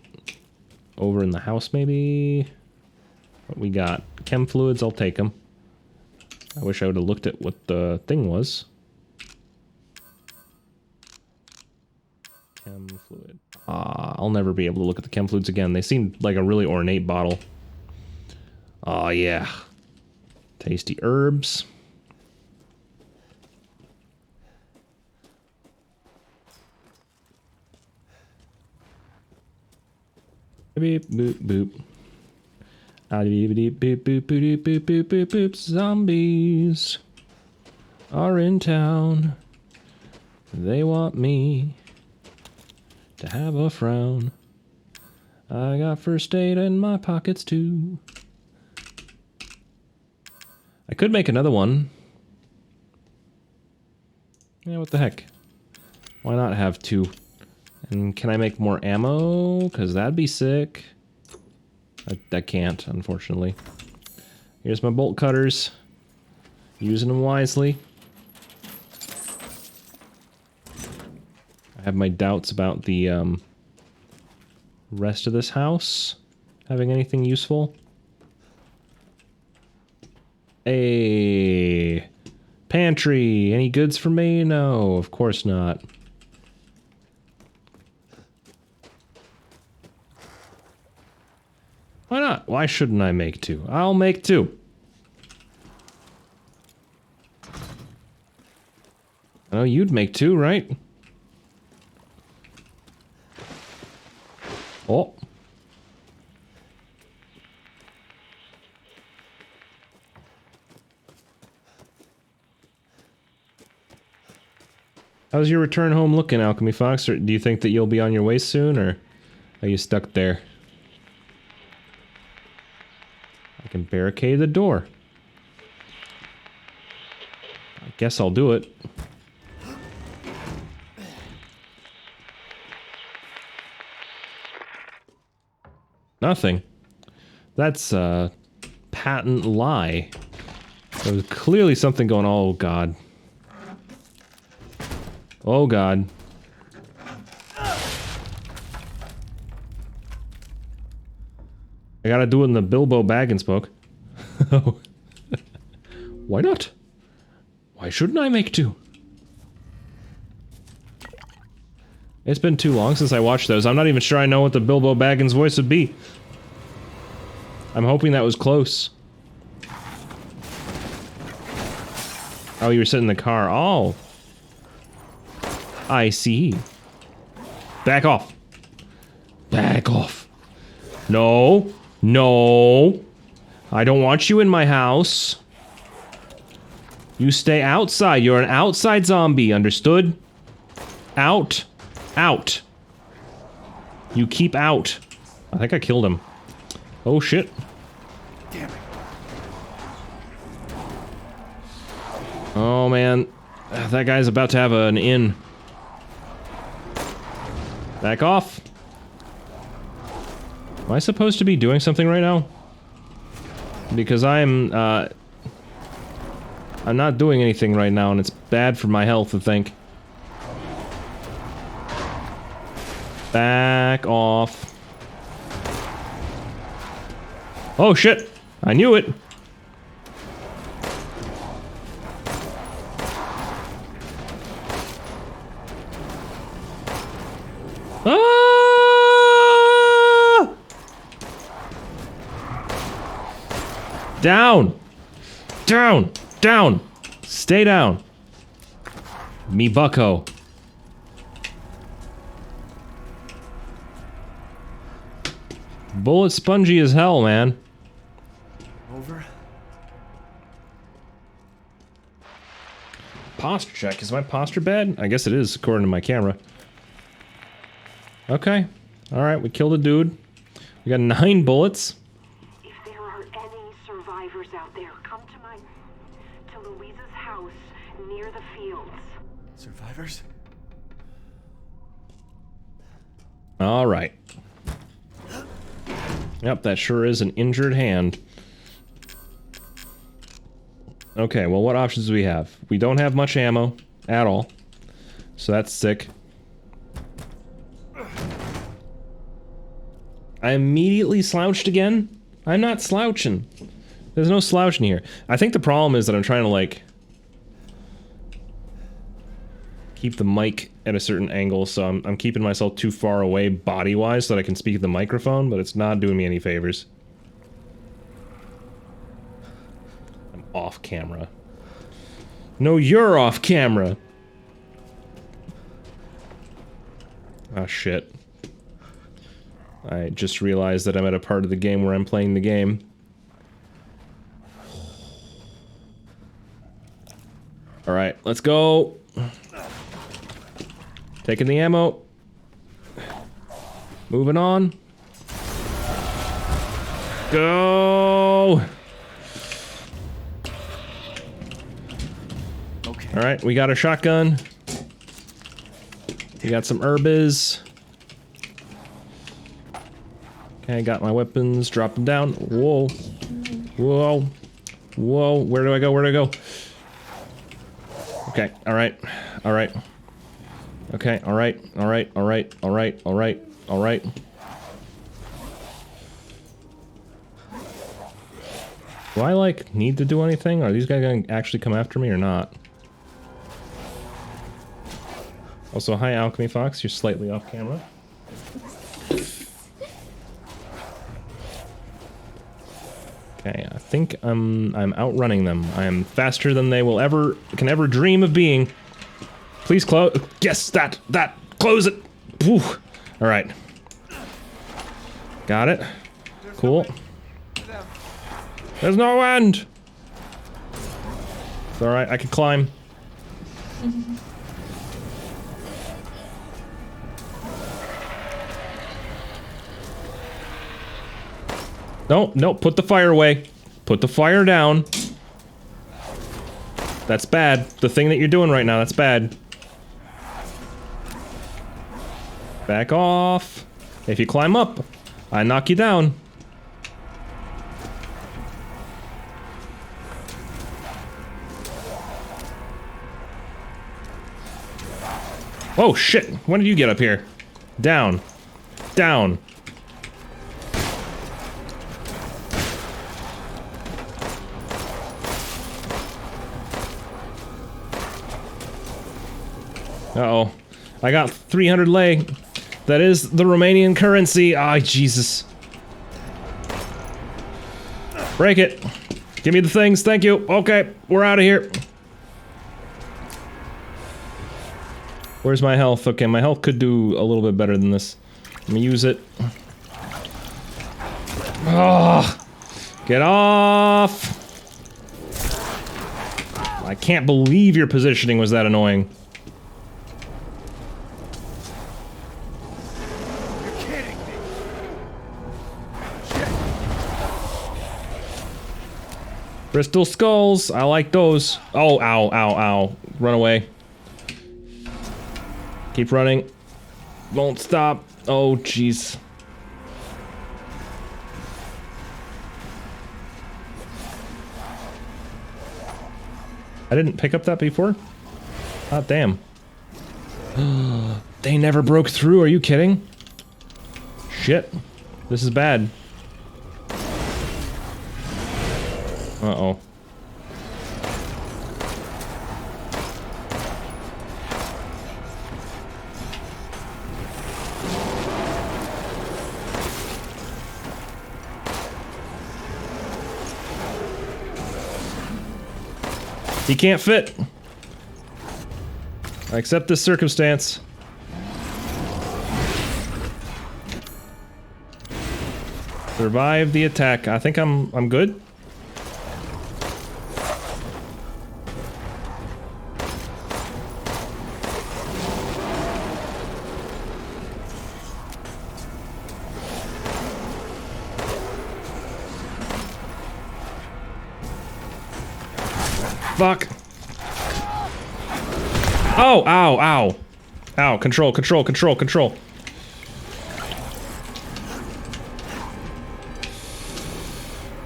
over in the house, maybe? What we got? Chem fluids, I'll take them. I wish I would have looked at what the thing was. Chem fluid. I'll never be able to look at the chem fluids again. They seem like a really ornate bottle. Oh, yeah. Tasty herbs. Beep, boop, boop. Boop, boop, boop, boop, boop, boop, boop, boop. Zombies are in town. They want me to have a frown. I got first aid in my pockets too. I could make another one. Yeah, what the heck? Why not have two? And can I make more ammo? Because that'd be sick. I can't, unfortunately. Here's my bolt cutters. Using them wisely. I have my doubts about the rest of this house having anything useful. Hey, pantry. Any goods for me? No, of course not. Why not? Why shouldn't I make 2? I'll make 2. Oh, you'd make 2, right? Oh. How's your return home looking, Alchemy Fox? Or do you think that you'll be on your way soon, or are you stuck there? I can barricade the door. I guess I'll do it. Nothing. That's a patent lie. There's clearly something going on. Oh god. Oh god. I gotta do it in the Bilbo Baggins book. Why not? Why shouldn't I make 2? It's been too long since I watched those. I'm not even sure I know what the Bilbo Baggins voice would be. I'm hoping that was close. Oh, you were sitting in the car. Oh. I see. Back off. Back off. No. No. I don't want you in my house. You stay outside. You're an outside zombie, understood? Out. Out. You keep out. I think I killed him. Oh shit. Damn it. Oh man. That guy's about to have an in. Back off. Am I supposed to be doing something right now? Because I'm not doing anything right now, and it's bad for my health, I think. Back off. Oh shit! I knew it! Ah! Down! Down! Down! Stay down! Me bucko. Bullet spongy as hell, man. Over. Posture check. Is my posture bad? I guess it is, according to my camera. Okay. Alright, we killed a dude. We got 9 bullets. If there are any survivors out there, come to Louisa's house near the fields. Survivors? Alright. Yep, that sure is an injured hand. Okay, well, what options do we have? We don't have much ammo at all. So that's sick. I immediately slouched again? I'm not slouching. There's no slouching here. I think the problem is that I'm trying to, like, keep the mic at a certain angle, so I'm keeping myself too far away body-wise so that I can speak at the microphone, but it's not doing me any favors. I'm off camera. No, you're off camera! Ah, shit. I just realized that I'm at a part of the game where I'm playing the game. Alright, let's go! Taking the ammo. Moving on. Go! Okay. Alright, we got a shotgun. We got some herbs. Okay, got my weapons. Drop them down. Whoa. Whoa. Whoa. Where do I go? Where do I go? Okay, alright. Alright. Okay, alright. Alright. Alright. Alright. Alright. Alright. Do I, like, need to do anything? Are these guys gonna actually come after me or not? Also, hi Alchemy Fox, you're slightly off camera. think I'm outrunning them. I am faster than they will can ever dream of being. Please close. Yes, that. Close it. Whew. All right. Got it. Cool. There's no end. It's all right. I can climb. No, put the fire away. Put the fire down. That's bad. The thing that you're doing right now, that's bad. Back off. If you climb up, I knock you down. Oh shit, when did you get up here? Down. Down. Uh-oh. I got 300 lei. That is the Romanian currency. Ah, Jesus. Break it. Give me the things, thank you. Okay, we're out of here. Where's my health? Okay, my health could do a little bit better than this. Let me use it. Oh, get off! I can't believe your positioning was that annoying. Crystal skulls, I like those. Oh, ow, ow, ow. Run away. Keep running. Won't stop. Oh, jeez. I didn't pick up that before? Ah, damn. They never broke through, are you kidding? Shit. This is bad. Uh-oh. He can't fit. I accept this circumstance. Survive the attack. I think I'm good. Fuck. Oh, ow, ow. Ow, control, control, control, control.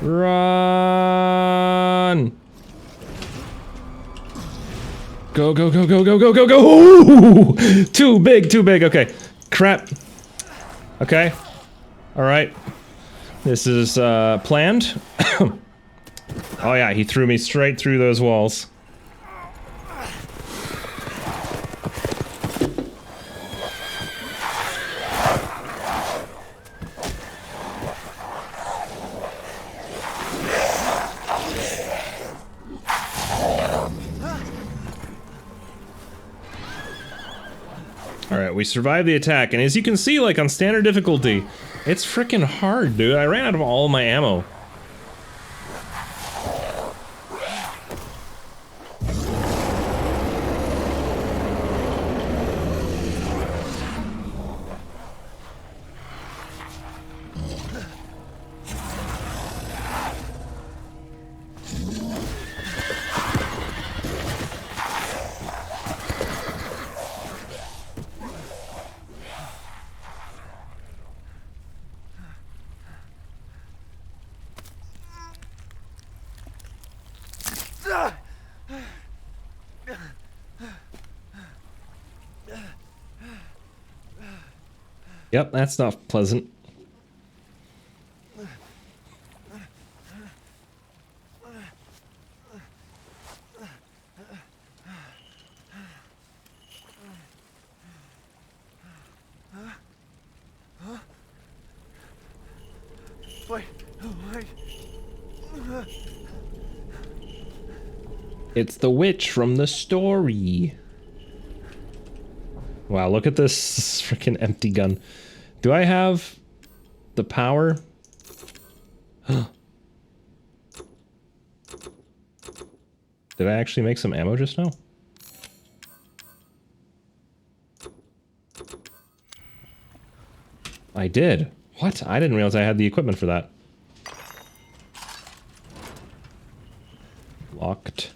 Run. Go, go, go, go, go, go, go, go. Ooh! Too big, okay. Crap. Okay. Alright. This is, planned. Oh yeah, he threw me straight through those walls. Alright, we survived the attack, and as you can see, like, on standard difficulty, it's frickin' hard, dude. I ran out of all my ammo. Yep, that's not pleasant. Wait. It's the witch from the story. Wow, look at this freaking empty gun. Do I have the power? Did I actually make some ammo just now? I did. What? I didn't realize I had the equipment for that. Locked.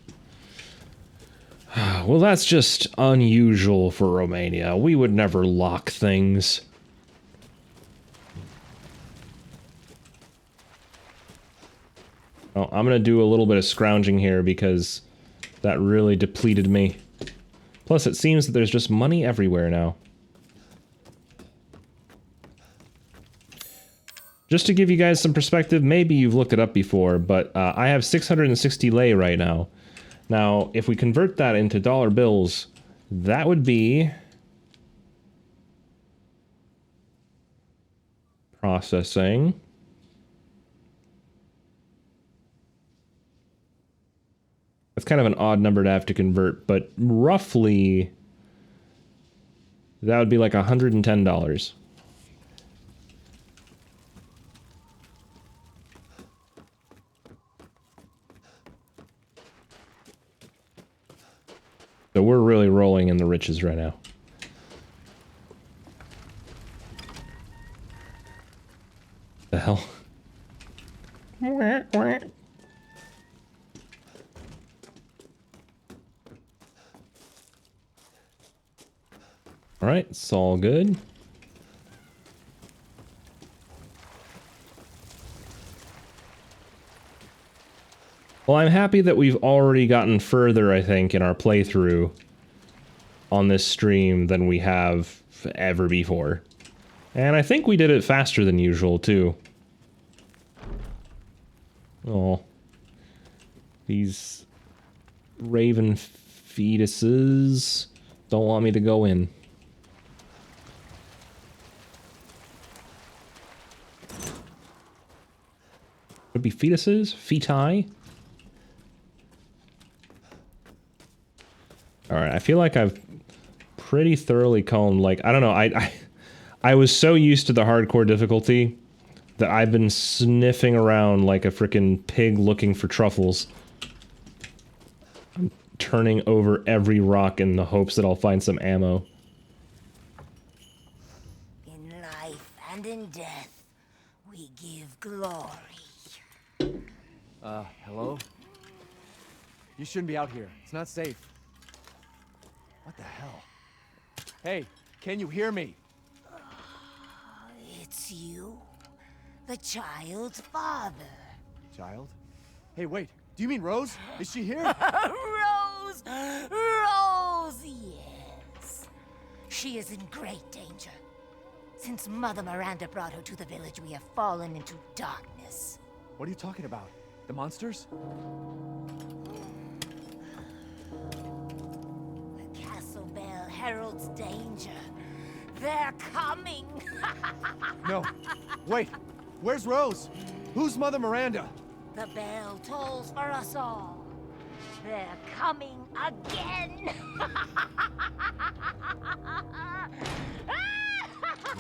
Well, that's just unusual for Romania. We would never lock things. Oh, I'm gonna do a little bit of scrounging here because that really depleted me. Plus, it seems that there's just money everywhere now. Just to give you guys some perspective, maybe you've looked it up before, but I have 660 lei right now. Now, if we convert that into dollar bills, that would be... processing. That's kind of an odd number to have to convert, but roughly... that would be like $110. So we're really rolling in the riches right now. The hell? Alright, it's all good. Well, I'm happy that we've already gotten further, I think, in our playthrough on this stream than we have ever before. And I think we did it faster than usual, too. Oh. These raven fetuses don't want me to go in. Would it be fetuses? Feti? Alright, I feel like I've pretty thoroughly combed, like, I don't know, I was so used to the hardcore difficulty that I've been sniffing around like a frickin' pig looking for truffles. I'm turning over every rock in the hopes that I'll find some ammo. In life and in death, we give glory. Hello? You shouldn't be out here. It's not safe. What the hell? Hey, can you hear me? It's you, the child's father. Child? Hey, wait. Do you mean Rose? Is she here? Rose! Rose, yes. She is in great danger. Since Mother Miranda brought her to the village, we have fallen into darkness. What are you talking about? The monsters? The castle bell heralds danger. They're coming! No. Wait. Where's Rose? Who's Mother Miranda? The bell tolls for us all. They're coming again!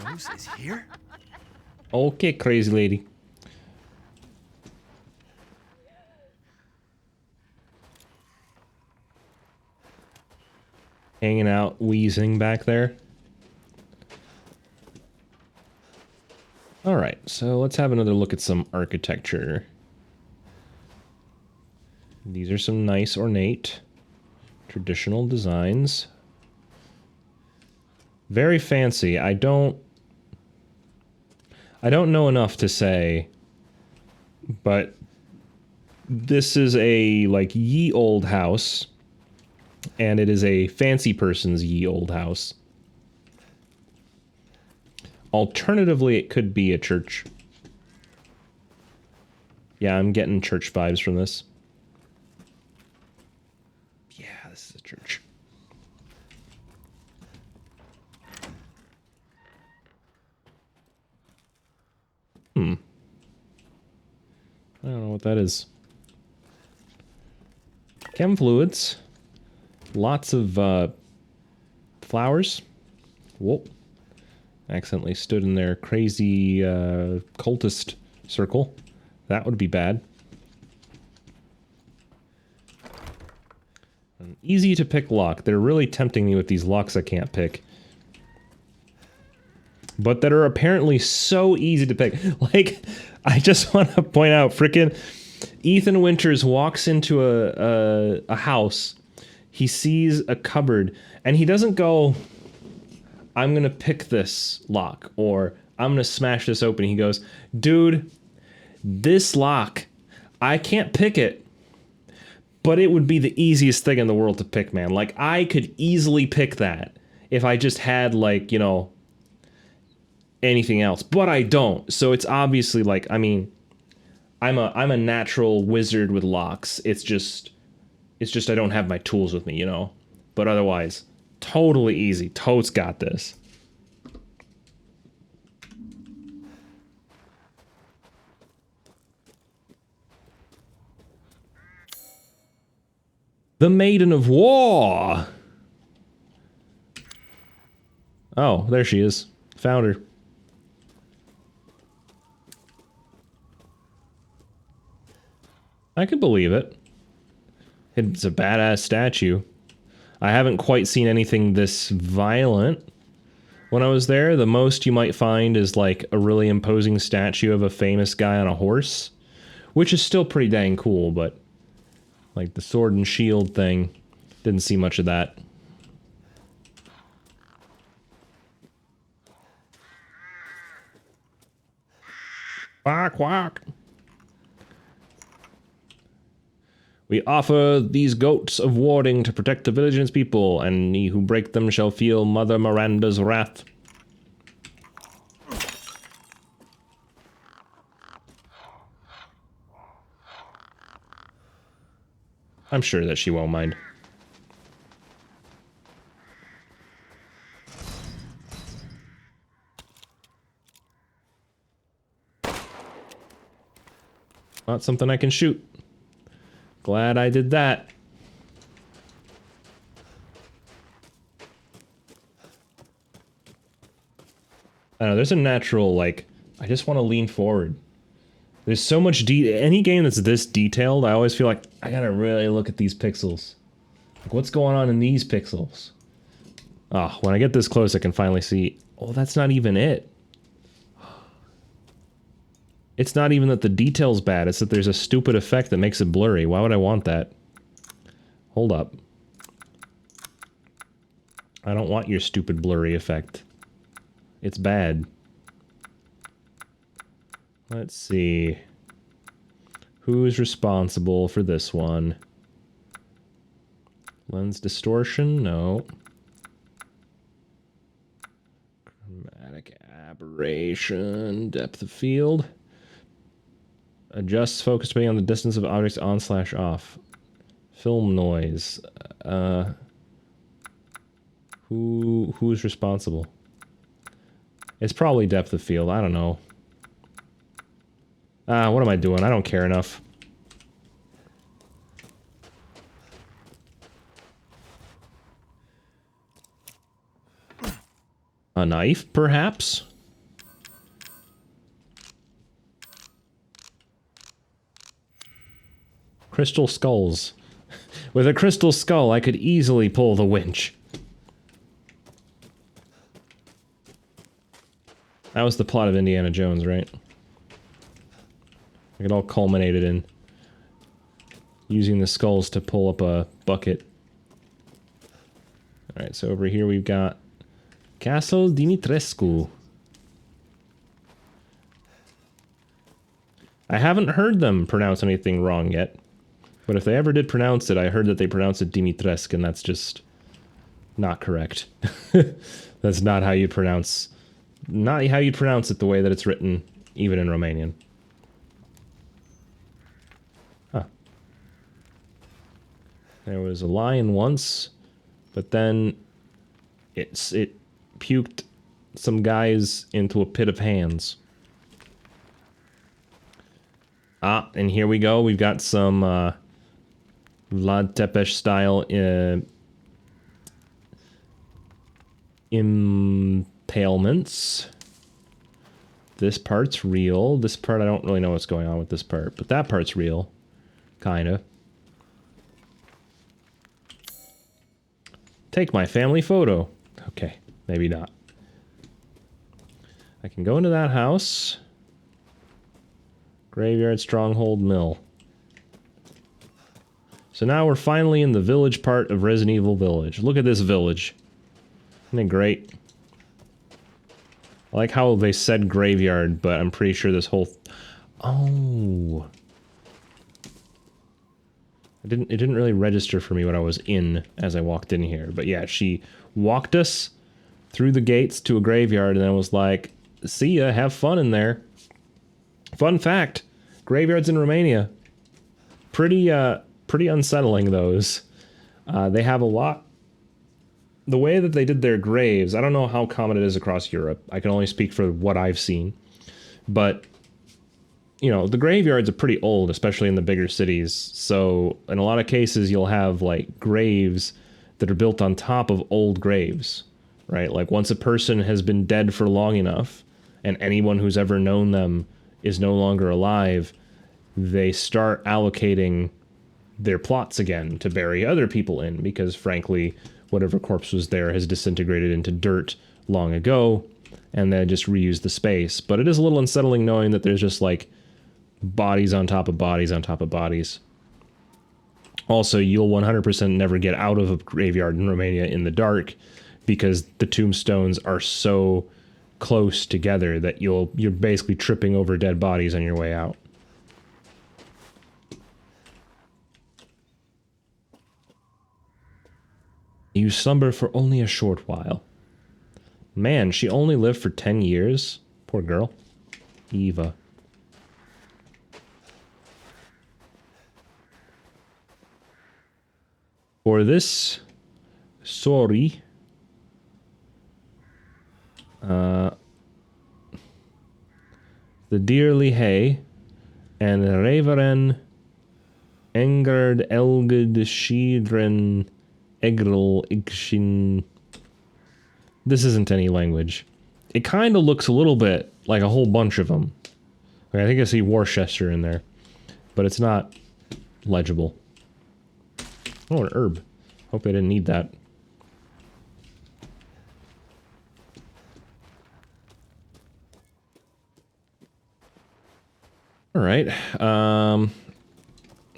Rose is here? Okay, crazy lady. Hanging out, wheezing back there. Alright, so let's have another look at some architecture. These are some nice, ornate, traditional designs. Very fancy. I don't know enough to say, but this is a, like, ye old house, and it is a fancy person's ye old house. Alternatively, it could be a church. Yeah, I'm getting church vibes from this. Yeah, this is a church. I don't know what that is. Chem fluids. Lots of flowers. Whoa. Accidentally stood in their crazy cultist circle. That would be bad. An easy to pick lock. They're really tempting me with these locks I can't pick. But that are apparently so easy to pick. Like, I just want to point out, frickin' Ethan Winters walks into a house. He sees a cupboard, and he doesn't go, I'm gonna pick this lock, or I'm gonna smash this open. He goes, dude, this lock, I can't pick it, but it would be the easiest thing in the world to pick, man. Like, I could easily pick that if I just had, like, you know, anything else, but I don't. So it's obviously, like, I mean, I'm a natural wizard with locks. It's just I don't have my tools with me, you know? But otherwise, totally easy. Totes got this. The Maiden of War! Oh, there she is. Found her. I could believe it. It's a badass statue. I haven't quite seen anything this violent. When I was there, the most you might find is like a really imposing statue of a famous guy on a horse, which is still pretty dang cool, but like the sword and shield thing, didn't see much of that. Quack, quack. We offer these goats of warding to protect the village and its people, and he who break them shall feel Mother Miranda's wrath. I'm sure that she won't mind. Not something I can shoot. Glad I did that. I don't know, there's a natural, like, I just want to lean forward. There's so much any game that's this detailed, I always feel like, I gotta really look at these pixels. Like, what's going on in these pixels? Oh, when I get this close, I can finally see, oh, that's not even it. It's not even that the detail's bad, it's that there's a stupid effect that makes it blurry. Why would I want that? Hold up. I don't want your stupid blurry effect. It's bad. Let's see. Who's responsible for this one? Lens distortion? No. Chromatic aberration. Depth of field. Adjust focus depending on the distance of objects on/off. Film noise. Who's responsible? It's probably depth of field. I don't know. What am I doing? I don't care enough. A knife, perhaps? Crystal skulls. With a crystal skull, I could easily pull the winch. That was the plot of Indiana Jones, right? It all culminated in using the skulls to pull up a bucket. Alright, so over here we've got Castle Dimitrescu. I haven't heard them pronounce anything wrong yet. But if they ever did pronounce it, I heard that they pronounced it Dimitrescu, and that's just not correct. That's not how you pronounce... Not how you pronounce it the way that it's written, even in Romanian. Huh. There was a lion once, but then it puked some guys into a pit of hands. Ah, and here we go. We've got some Vlad Tepes style impalements. This part's real. This part, I don't really know what's going on with this part, but that part's real. Kinda. Take my family photo. Okay, maybe not. I can go into that house. Graveyard, Stronghold, Mill. So now we're finally in the village part of Resident Evil Village. Look at this village. Isn't it great? I like how they said graveyard, but I'm pretty sure this whole... Oh. It didn't really register for me what I was in as I walked in here. But yeah, she walked us through the gates to a graveyard and then was like, see ya, have fun in there. Fun fact, graveyards in Romania. Pretty unsettling, those. They have a lot... The way that they did their graves, I don't know how common it is across Europe. I can only speak for what I've seen. But, you know, the graveyards are pretty old, especially in the bigger cities. So, in a lot of cases, you'll have, like, graves that are built on top of old graves, right? Like, once a person has been dead for long enough, and anyone who's ever known them is no longer alive, they start allocating their plots again to bury other people in, because, frankly, whatever corpse was there has disintegrated into dirt long ago, and then just reuse the space. But it is a little unsettling knowing that there's just, like, bodies on top of bodies on top of bodies. Also, you'll 100% never get out of a graveyard in Romania in the dark, because the tombstones are so close together that you're basically tripping over dead bodies on your way out. You slumber for only a short while. Man, she only lived for 10 years. Poor girl. Eva. For this... Sorry. The dearly hay and Reveren Engard Elgud Shidren Egril Igshin. This isn't any language. It kind of looks a little bit like a whole bunch of them. I think I see Worcester in there, but it's not legible. Oh, an herb. Hope I didn't need that. All right.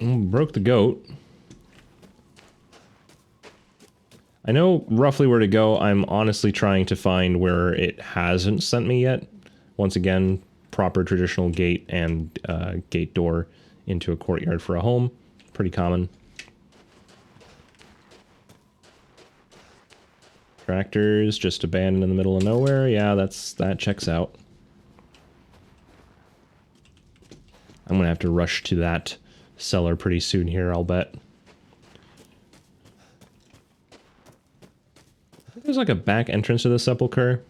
Broke the goat. I know roughly where to go. I'm honestly trying to find where it hasn't sent me yet. Once again, proper traditional gate and gate door into a courtyard for a home. Pretty common. Tractors just abandoned in the middle of nowhere. Yeah, that checks out. I'm gonna have to rush to that cellar pretty soon here, I'll bet. I think there's like a back entrance to the sepulcher.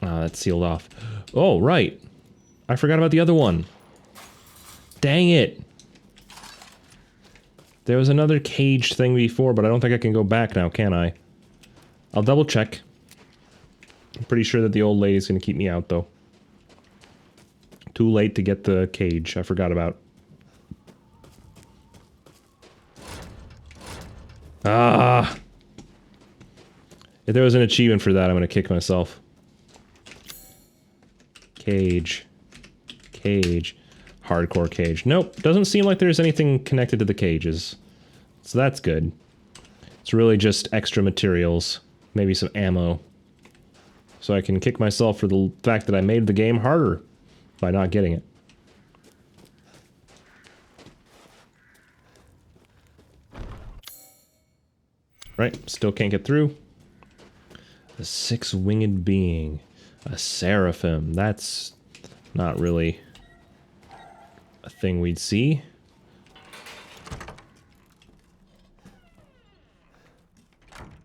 Ah, that's sealed off. Oh, right. I forgot about the other one. Dang it. There was another caged thing before, but I don't think I can go back now, can I? I'll double check. I'm pretty sure that the old lady's gonna keep me out, though. Too late to get the cage. I forgot about. Ah! If there was an achievement for that, I'm gonna kick myself. Cage. Cage. Hardcore cage. Nope, doesn't seem like there's anything connected to the cages. So that's good. It's really just extra materials. Maybe some ammo. So I can kick myself for the fact that I made the game harder by not getting it. Right, still can't get through. A six-winged being. A seraphim. That's not really a thing we'd see.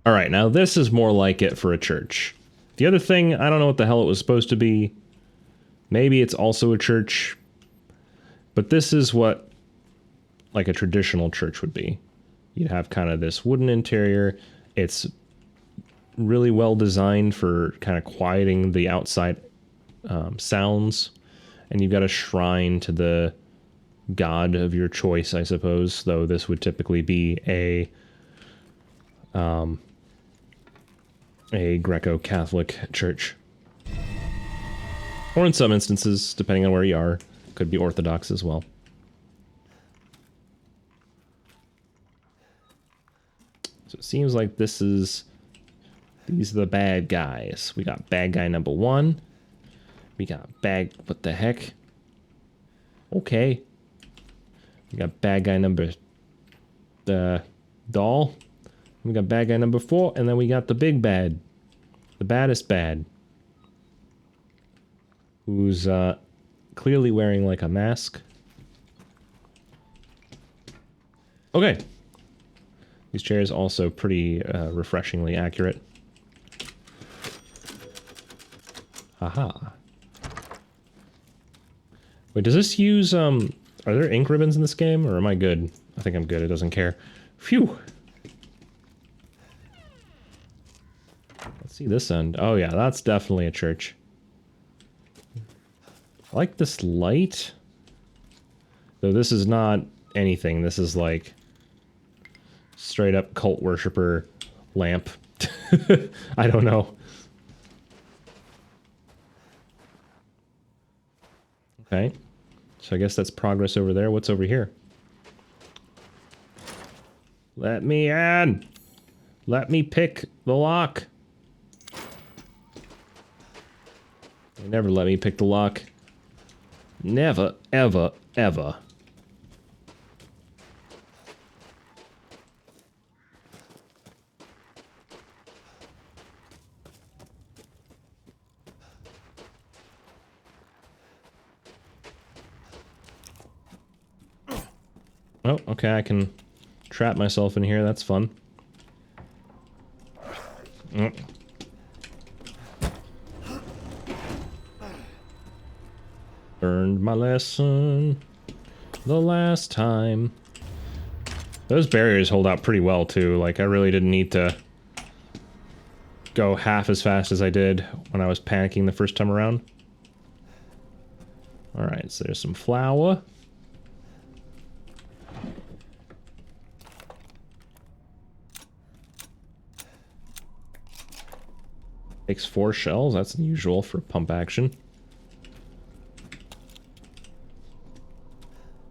All right, now this is more like it for a church. The other thing, I don't know what the hell it was supposed to be. Maybe it's also a church. But this is what like a traditional church would be. You'd have kind of this wooden interior. It's really well designed for kind of quieting the outside sounds. And you've got a shrine to the god of your choice, I suppose. Though this would typically be a Greco-Catholic church. Or in some instances, depending on where you are, could be Orthodox as well. So it seems like these are the bad guys. We got bad guy number 1. We got what the heck? Okay. We got bad guy number, doll. We got bad guy number 4, and then we got the big bad. The baddest bad. Who's, clearly wearing, like, a mask. Okay. These chairs also pretty, refreshingly accurate. Haha. Wait, does this use, are there ink ribbons in this game, or am I good? I think I'm good, it doesn't care. Phew! Let's see this end. Oh yeah, that's definitely a church. I like this light. Though this is not anything, this is like straight up cult worshiper lamp. I don't know. Okay. So I guess that's progress over there. What's over here? Let me in! Let me pick the lock. They never let me pick the lock. Never, ever, ever. Oh, okay, I can trap myself in here, that's fun. Learned my lesson the last time. Those barriers hold out pretty well, too. Like, I really didn't need to go half as fast as I did when I was panicking the first time around. Alright, so there's some flour. Takes 4 shells, that's unusual for pump action.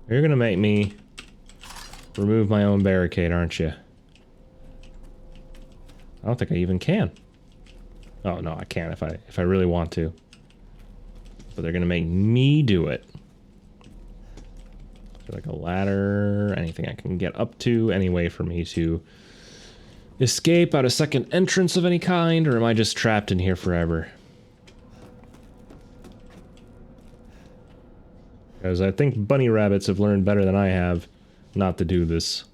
You're gonna make me remove my own barricade, aren't you? I don't think I even can. Oh no, I can if I really want to. But they're gonna make me do it. Like a ladder, anything I can get up to, any way for me to escape out a second entrance of any kind, or am I just trapped in here forever? Because I think bunny rabbits have learned better than I have not to do this.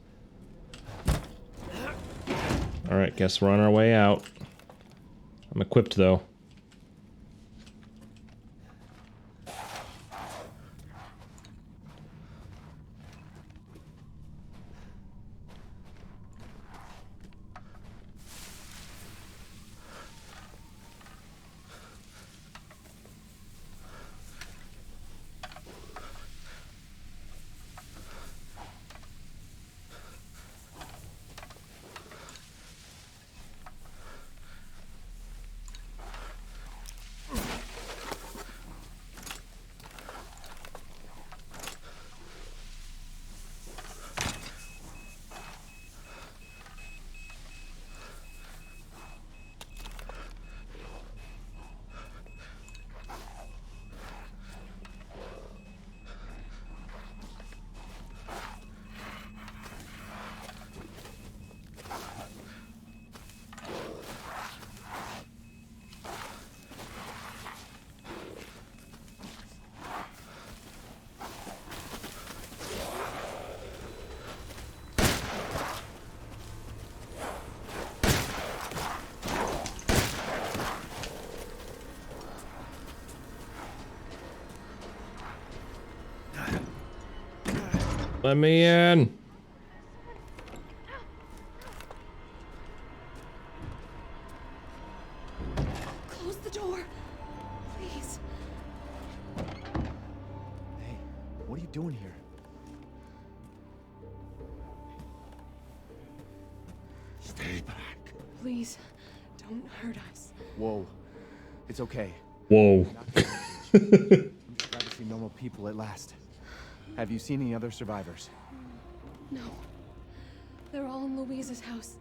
Alright, guess we're on our way out. I'm equipped though. Let me in. Close the door. Please. Hey, what are you doing here? Stay back. Please. Don't hurt us. Whoa. It's okay. Whoa. I'm just glad to see normal people at last. Have you seen any other survivors? No. They're all in Louise's house.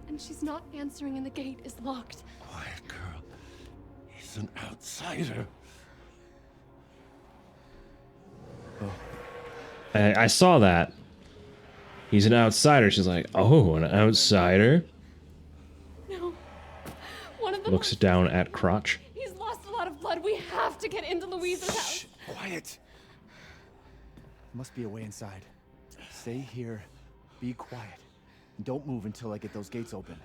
And she's not answering and the gate is locked. Quiet girl. He's an outsider. I saw that. He's an outsider. She's like, oh, an outsider? No. One of them Looks down at crotch. He's lost a lot of blood. We have to get into Louise's house. Shh, quiet. Must be a way inside. Stay here. Be quiet. And don't move until I get those gates open.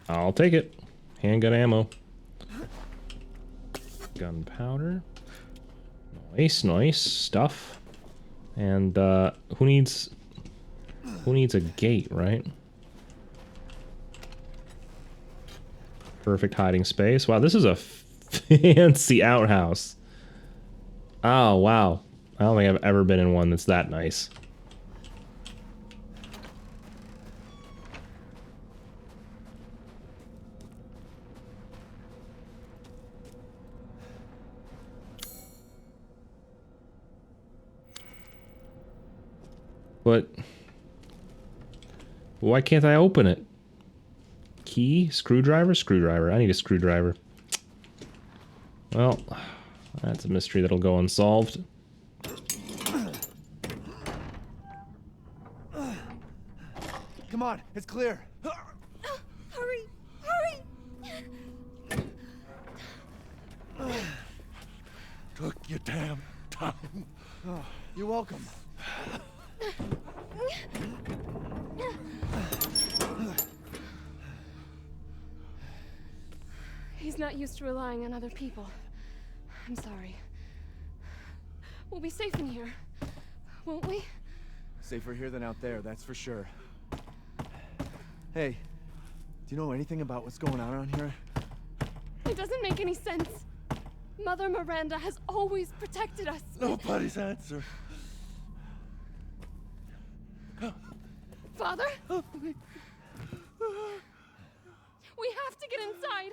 I'll take it. Handgun ammo. Gunpowder. Nice stuff. And who needs a gate, right? Perfect hiding space. Wow, this is a fancy outhouse. Oh, wow. I don't think I've ever been in one that's that nice. But why can't I open it? Key? Screwdriver? Screwdriver. I need a screwdriver. Well, that's a mystery that'll go unsolved. Come on, it's clear. Hurry! Hurry! Took your damn time. Oh, you're welcome. He's not used to relying on other people. I'm sorry. We'll be safe in here, won't we? Safer here than out there, that's for sure. Hey, do you know anything about what's going on around here? It doesn't make any sense. Mother Miranda has always protected us. Nobody's answer. Father? We have to get inside.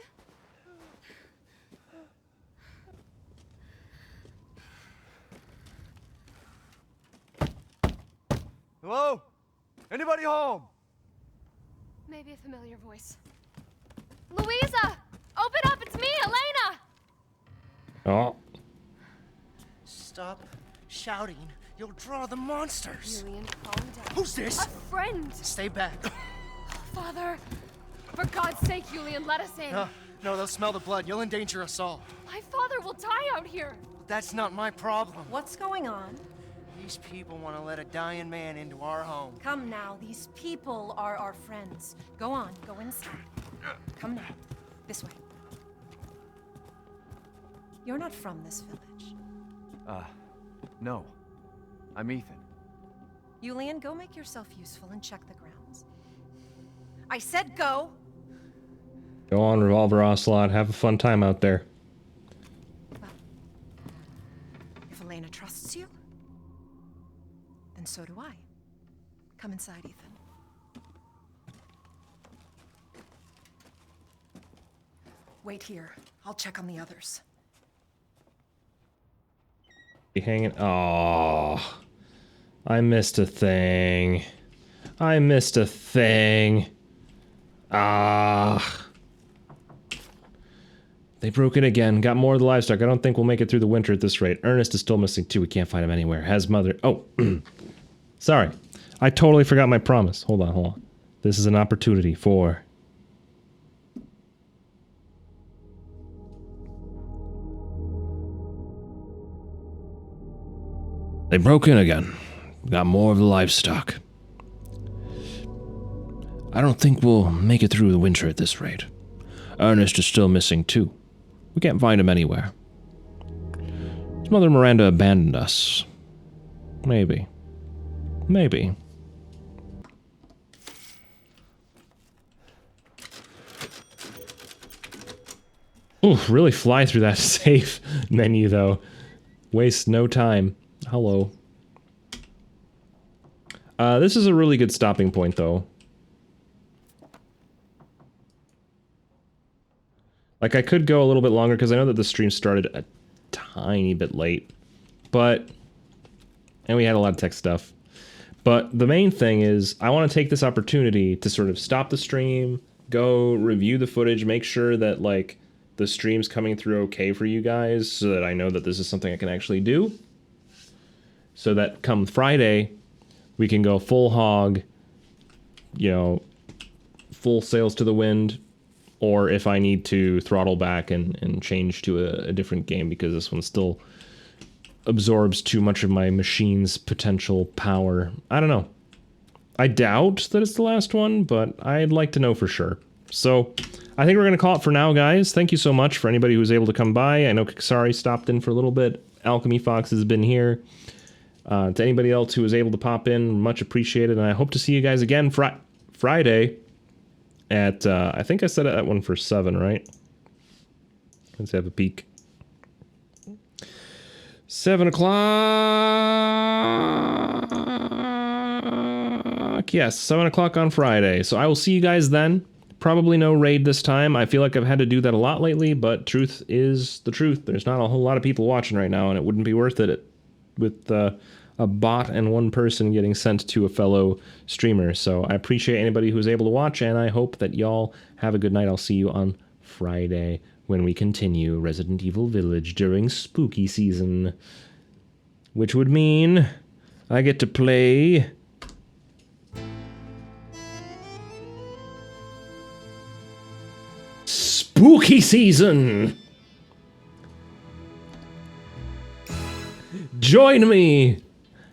Hello? Anybody home? Maybe a familiar voice. Louisa! Open up! It's me, Elena! Oh. Stop shouting. You'll draw the monsters. Julian, calm down. Who's this? A friend! Stay back. Father! For God's sake, Julian, let us in. No, they'll smell the blood. You'll endanger us all. My father will die out here. That's not my problem. What's going on? These people want to let a dying man into our home. Come now, these people are our friends. Go on, go inside. Come now, this way. You're not from this village. No. I'm Ethan. Julian, go make yourself useful and check the grounds. I said go! Go on, Revolver Ocelot. Have a fun time out there. Well, if Elena trusts you, then so do I. Come inside, Ethan. Wait here. I'll check on the others. Be hanging. Oh, I missed a thing. I missed a thing. Ah. They broke it again. Got more of the livestock. I don't think we'll make it through the winter at this rate. Ernest is still missing too. We can't find him anywhere. Has mother. Oh, sorry. I totally forgot my promise. Hold on. This is an opportunity for They broke in again. Got more of the livestock. I don't think we'll make it through the winter at this rate. Ernest is still missing too. We can't find him anywhere. His mother Miranda abandoned us. Maybe. Maybe. Ooh, really fly through that save menu though. Waste no time. Hello. This is a really good stopping point though. Like, I could go a little bit longer because I know that the stream started a tiny bit late. But... and we had a lot of tech stuff. But the main thing is, I want to take this opportunity to sort of stop the stream, go review the footage, make sure that, like, the stream's coming through okay for you guys, so that I know that this is something I can actually do. So that come Friday, we can go full hog, you know, full sails to the wind, or if I need to throttle back and change to a different game because this one still absorbs too much of my machine's potential power. I don't know. I doubt that it's the last one, but I'd like to know for sure. So, I think we're going to call it for now, guys. Thank you so much for anybody who was able to come by. I know Kaksari stopped in for a little bit. Alchemy Fox has been here. To anybody else who was able to pop in, much appreciated. And I hope to see you guys again Friday at, I think I set that one for 7, right? Let's have a peek. 7 o'clock. Yes, 7 o'clock on Friday. So I will see you guys then. Probably no raid this time. I feel like I've had to do that a lot lately, but truth is the truth. There's not a whole lot of people watching right now, and it wouldn't be worth it with a bot and one person getting sent to a fellow streamer. So I appreciate anybody who's able to watch, and I hope that y'all have a good night. I'll see you on Friday when we continue Resident Evil Village during spooky season. Which would mean I get to play... spooky season! Join me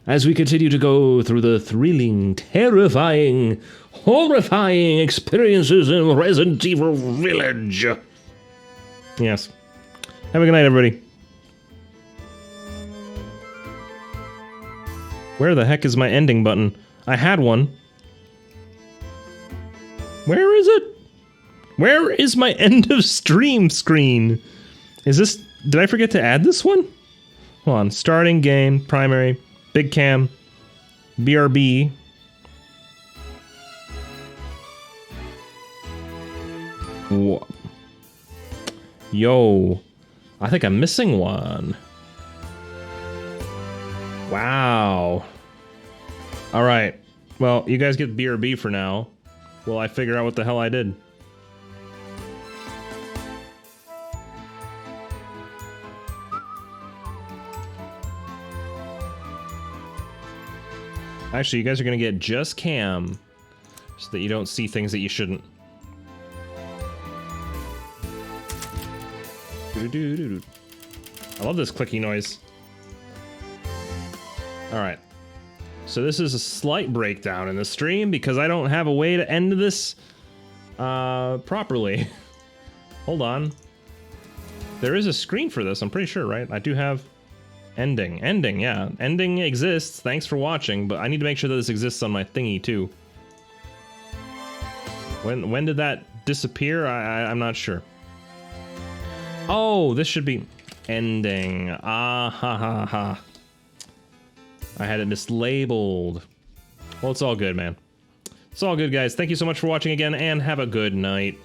as we continue to go through the thrilling, terrifying, horrifying experiences in Resident Evil Village. Yes. Have a good night, everybody. Where the heck is my ending button? I had one. Where is it? Where is my end of stream screen? Is this... did I forget to add this one? Hold on. Starting game, primary, big cam, BRB. Whoa. Yo. I think I'm missing one. Wow. Alright. Well, you guys get BRB for now. While I figure out what the hell I did. Actually, you guys are gonna get just cam, so that you don't see things that you shouldn't. I love this clicky noise. Alright. So this is a slight breakdown in the stream, because I don't have a way to end this properly. Hold on. There is a screen for this, I'm pretty sure, right? I do have... ending. Ending, yeah. Ending exists. Thanks for watching, but I need to make sure that this exists on my thingy, too. When did that disappear? I'm not sure. Oh, this should be ending. Ah, ha, ha, ha. I had it mislabeled. Well, it's all good, man. It's all good, guys. Thank you so much for watching again, and have a good night.